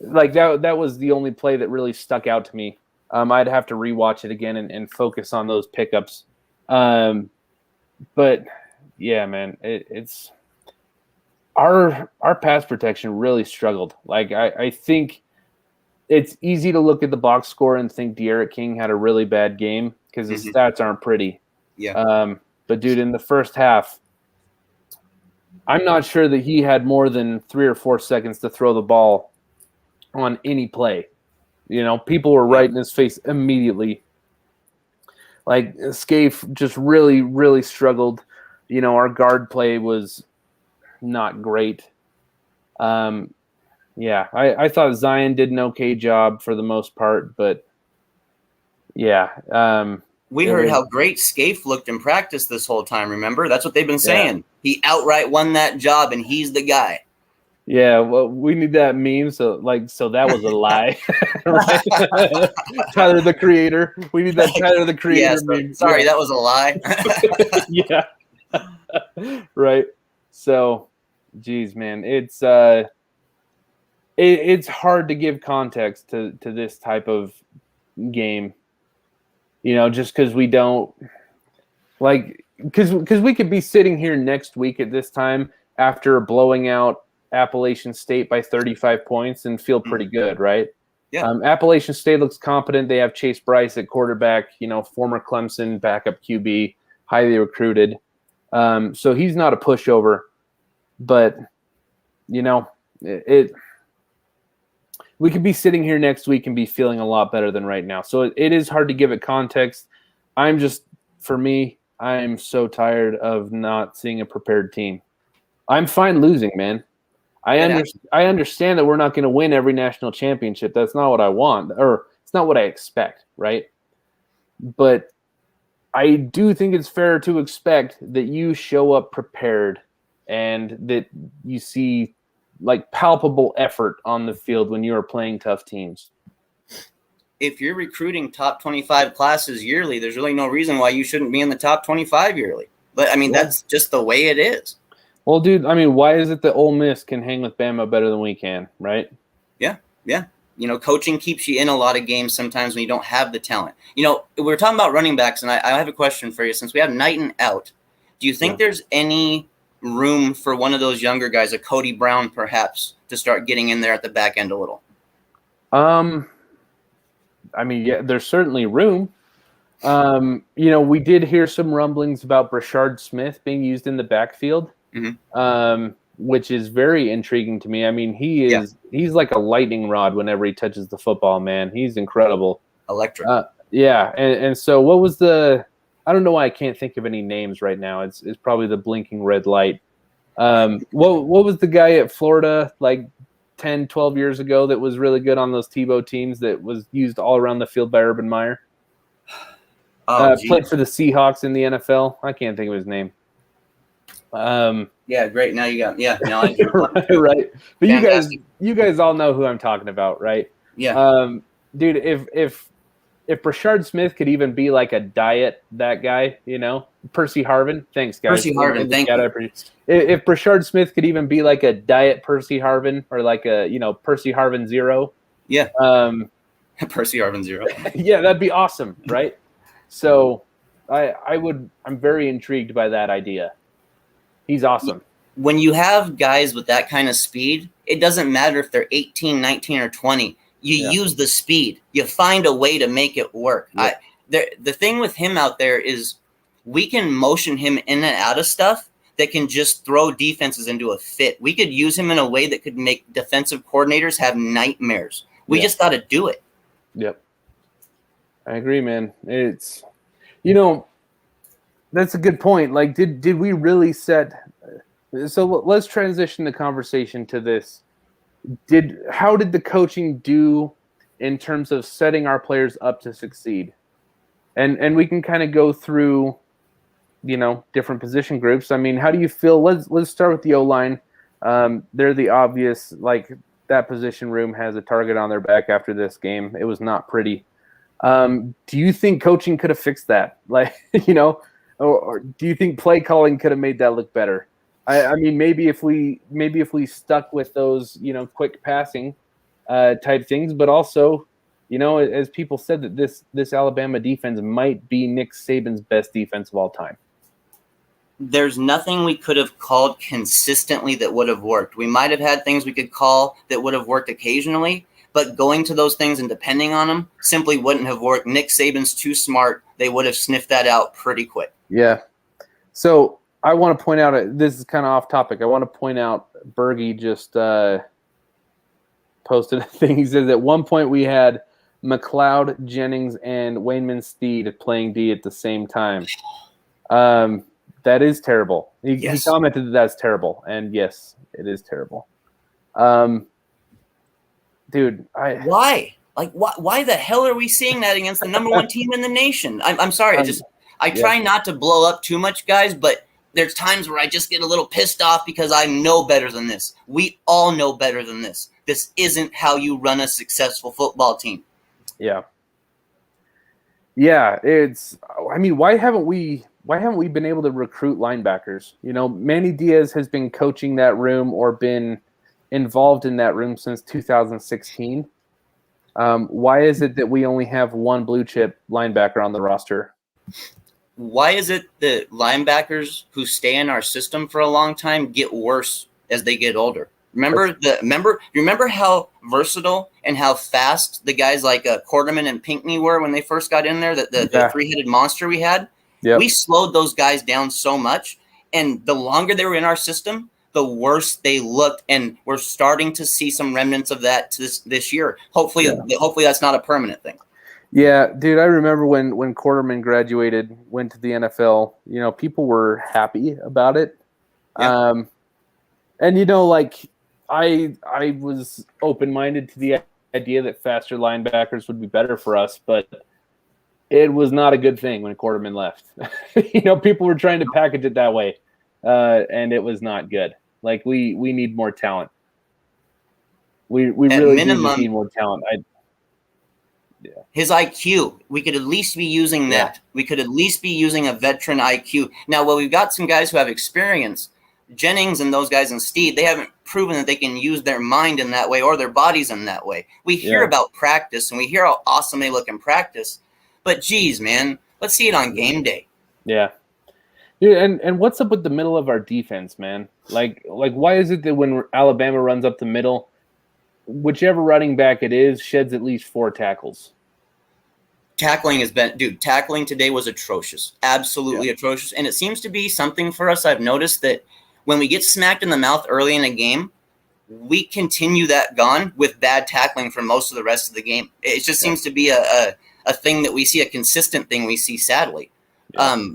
like that was the only play that really stuck out to me. I'd have to rewatch it again and focus on those pickups. But yeah, man, it's our pass protection really struggled. Like I think it's easy to look at the box score and think De'Aaron King had a really bad game because his stats aren't pretty. Yeah. But dude, in the first half, I'm not sure that he had more than 3 or 4 seconds to throw the ball on any play. People were right in his face immediately. Like Scaife just really, really struggled. Our guard play was not great. I thought Zion did an okay job for the most part, but yeah. We heard how great Scaife looked in practice this whole time, remember? That's what they've been saying. Yeah. He outright won that job, and he's the guy. Yeah, well, we need that meme, so that was a lie. Tyler, the Creator. We need that Tyler, the Creator meme. Sorry, that was a lie. Yeah. Right. So, geez, man, it's hard to give context to this type of game. Just because we don't because we could be sitting here next week at this time after blowing out Appalachian State by 35 points and feel pretty good, right? Yeah. Appalachian State looks competent. They have Chase Bryce at quarterback, former Clemson backup QB, highly recruited. So he's not a pushover, but we could be sitting here next week and be feeling a lot better than right now. So it is hard to give it context. For me, I'm so tired of not seeing a prepared team. I'm fine losing, man. I understand that we're not going to win every national championship. That's not what I want, or it's not what I expect, right? But I do think it's fair to expect that you show up prepared and that you see like palpable effort on the field when you are playing tough teams. If you're recruiting top 25 classes yearly, there's really no reason why you shouldn't be in the top 25 yearly. But I mean, that's just the way it is. Well, dude, I mean, why is it that Ole Miss can hang with Bama better than we can, right? Yeah. You know, coaching keeps you in a lot of games sometimes when you don't have the talent. You know, we're talking about running backs, and I have a question for you. Since we have Knighton out, do you think there's any room for one of those younger guys, a Cody Brown perhaps, to start getting in there at the back end a little? I mean, yeah, there's certainly room. You know, we did hear some rumblings about Brashard Smith being used in the backfield, which is very intriguing to me. I mean, he's like a lightning rod whenever he touches the football, man. He's incredible. Electric. Yeah, and so what was the – I don't know why I can't think of any names right now. It's probably the blinking red light. What was the guy at Florida like 10, 12 years ago that was really good on those Tebow teams that was used all around the field by Urban Meyer? Played for the Seahawks in the NFL. I can't think of his name. Yeah, great. Now you got now I do. Right. But you guys all know who I'm talking about, right? Yeah. Dude, if Brashard Smith could even be like a diet that guy, you know, Percy Harvin. Thanks, guys. Percy Harvin, thank you. If Brashard Smith could even be like a diet Percy Harvin or like a, you know, Percy Harvin Zero. Yeah. Percy Harvin Zero. Yeah, that'd be awesome, right? So I'm very intrigued by that idea. He's awesome. When you have guys with that kind of speed, it doesn't matter if they're 18, 19, or 20. You use the speed. You find a way to make it work. Yeah. The thing with him out there is we can motion him in and out of stuff that can just throw defenses into a fit. We could use him in a way that could make defensive coordinators have nightmares. We just got to do it. Yep. I agree, man. It's, you know, that's a good point. Like, did we really set – so let's transition the conversation to this. How did the coaching do in terms of setting our players up to succeed? And we can kind of go through, you know, different position groups. I mean, how do you feel? Let's start with the O-line. They're the obvious, like, that position room has a target on their back after this game. It was not pretty. Do you think coaching could have fixed that? Like, you know, or do you think play calling could have made that look better? I mean, maybe if we stuck with those, you know, quick passing type things, but also, you know, as people said, that this Alabama defense might be Nick Saban's best defense of all time. There's nothing we could have called consistently that would have worked. We might have had things we could call that would have worked occasionally, but going to those things and depending on them simply wouldn't have worked. Nick Saban's too smart. They would have sniffed that out pretty quick. Yeah. So I want to point out, this is kind of off topic. I want to point out Bergie just posted a thing. He says at one point we had McLeod, Jennings, and Wayman Steed playing D at the same time. That is terrible. He commented that that's terrible, and yes, it is terrible. Dude, why? Like, why the hell are we seeing that against the number one team in the nation? I'm sorry. I try not to blow up too much, guys, but there's times where I just get a little pissed off because I know better than this. We all know better than this. This isn't how you run a successful football team. Yeah. Yeah, I mean, why haven't we been able to recruit linebackers? You know, Manny Diaz has been coaching that room or been involved in that room since 2016. Why is it that we only have one blue chip linebacker on the roster? Why is it that linebackers who stay in our system for a long time get worse as they get older? Remember how versatile and how fast the guys like Quarterman and Pinckney were when they first got in there, the three-headed monster we had? Yep. We slowed those guys down so much, and the longer they were in our system, the the worse they looked, and we're starting to see some remnants of that this year. Hopefully that's not a permanent thing. Yeah, dude, I remember when Quarterman graduated, went to the NFL, people were happy about it. Yeah. And like I was open-minded to the idea that faster linebackers would be better for us, but it was not a good thing when Quarterman left. People were trying to package it that way, and it was not good. Like we need more talent. We really do just need more talent. His IQ, we could at least be using that. Yeah. We could at least be using a veteran IQ. Now, we've got some guys who have experience. Jennings and those guys and Steve, they haven't proven that they can use their mind in that way or their bodies in that way. We hear about practice, and we hear how awesome they look in practice. But, geez, man, let's see it on game day. Yeah. Dude, and what's up with the middle of our defense, man? Like why is it that when Alabama runs up the middle, whichever running back it is sheds at least 4 tackles? Tackling tackling today was atrocious. Absolutely atrocious. And it seems to be something for us. I've noticed that when we get smacked in the mouth early in a game, we continue that gone with bad tackling for most of the rest of the game. It just seems to be a thing that we see, a consistent thing we see, sadly. Yeah.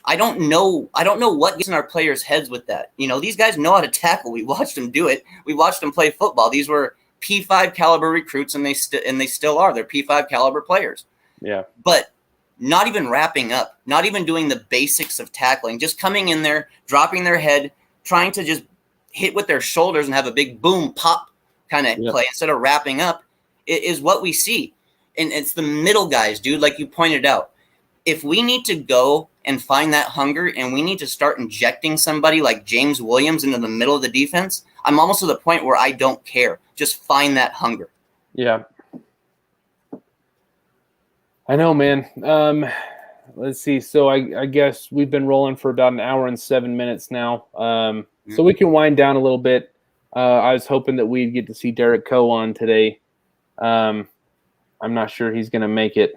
I don't know what gets in our players' heads with that. These guys know how to tackle. We watched them do it. We watched them play football. These were P5 caliber recruits, and they still are. They're P5 caliber players. Yeah. But not even wrapping up, not even doing the basics of tackling, just coming in there, dropping their head, trying to just hit with their shoulders and have a big boom, pop kind of play instead of wrapping up is what we see. And it's the middle guys, dude, like you pointed out. If we need to go and find that hunger and we need to start injecting somebody like James Williams into the middle of the defense, I'm almost to the point where I don't care. Just find that hunger. Yeah. I know, man. Let's see. So I guess we've been rolling for about an hour and 7 minutes now. So we can wind down a little bit. I was hoping that we'd get to see Derek Coe on today. I'm not sure he's going to make it.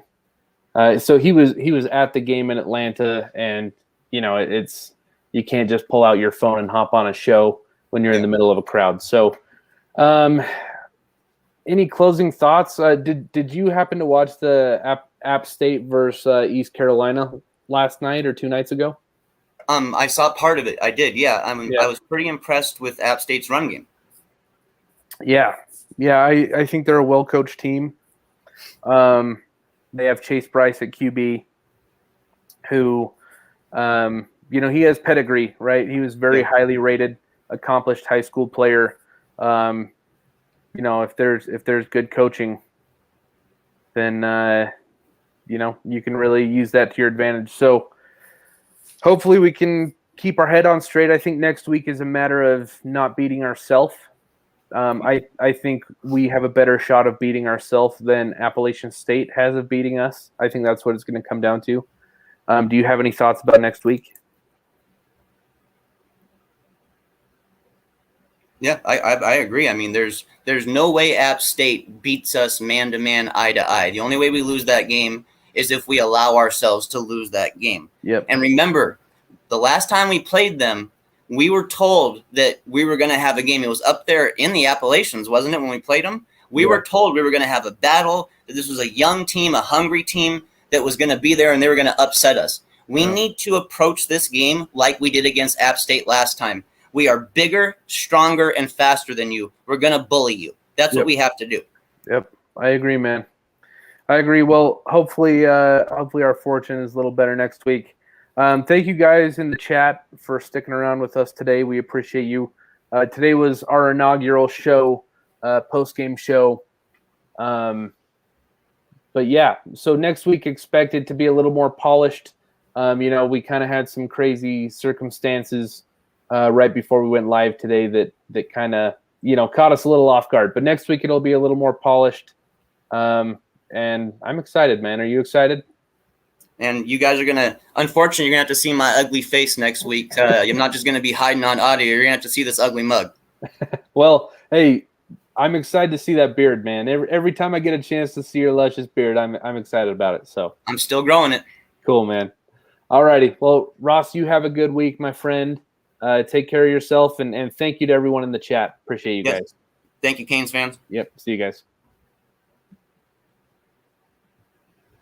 So he was at the game in Atlanta, and it's you can't just pull out your phone and hop on a show when you're in the middle of a crowd. So, any closing thoughts? Did you happen to watch the App State versus East Carolina last night or 2 nights ago? I saw part of it. I did. Yeah. I was pretty impressed with App State's run game. Yeah. I think they're a well-coached team. They have Chase Bryce at QB, who, he has pedigree, right? He was very highly rated, accomplished high school player. If there's good coaching, then you can really use that to your advantage. So hopefully we can keep our head on straight. I think next week is a matter of not beating ourselves. I think we have a better shot of beating ourselves than Appalachian State has of beating us. I think that's what it's going to come down to. Do you have any thoughts about next week? Yeah, I agree. I mean, there's no way App State beats us man-to-man, eye-to-eye. The only way we lose that game is if we allow ourselves to lose that game. Yep. And remember, the last time we played them, we were told that we were going to have a game. It was up there in the Appalachians, wasn't it, when we played them? We were told we were going to have a battle, that this was a young team, a hungry team that was going to be there, and they were going to upset us. We need to approach this game like we did against App State last time. We are bigger, stronger, and faster than you. We're going to bully you. That's what we have to do. Yep, I agree, man. I agree. Well, hopefully our fortune is a little better next week. Thank you guys in the chat for sticking around with us today. We appreciate you. Today was our inaugural show, post-game show. But yeah, so next week expected to be a little more polished. We kind of had some crazy circumstances right before we went live today that kind of, caught us a little off guard. But next week it'll be a little more polished. And I'm excited, man. Are you excited? And you guys are unfortunately, you're going to have to see my ugly face next week. I'm not just going to be hiding on audio. You're going to have to see this ugly mug. Well, hey, I'm excited to see that beard, man. Every time I get a chance to see your luscious beard, I'm excited about it. So I'm still growing it. Cool, man. All righty. Well, Ross, you have a good week, my friend. Take care of yourself, and thank you to everyone in the chat. Appreciate you guys. Thank you, Canes fans. Yep. See you guys.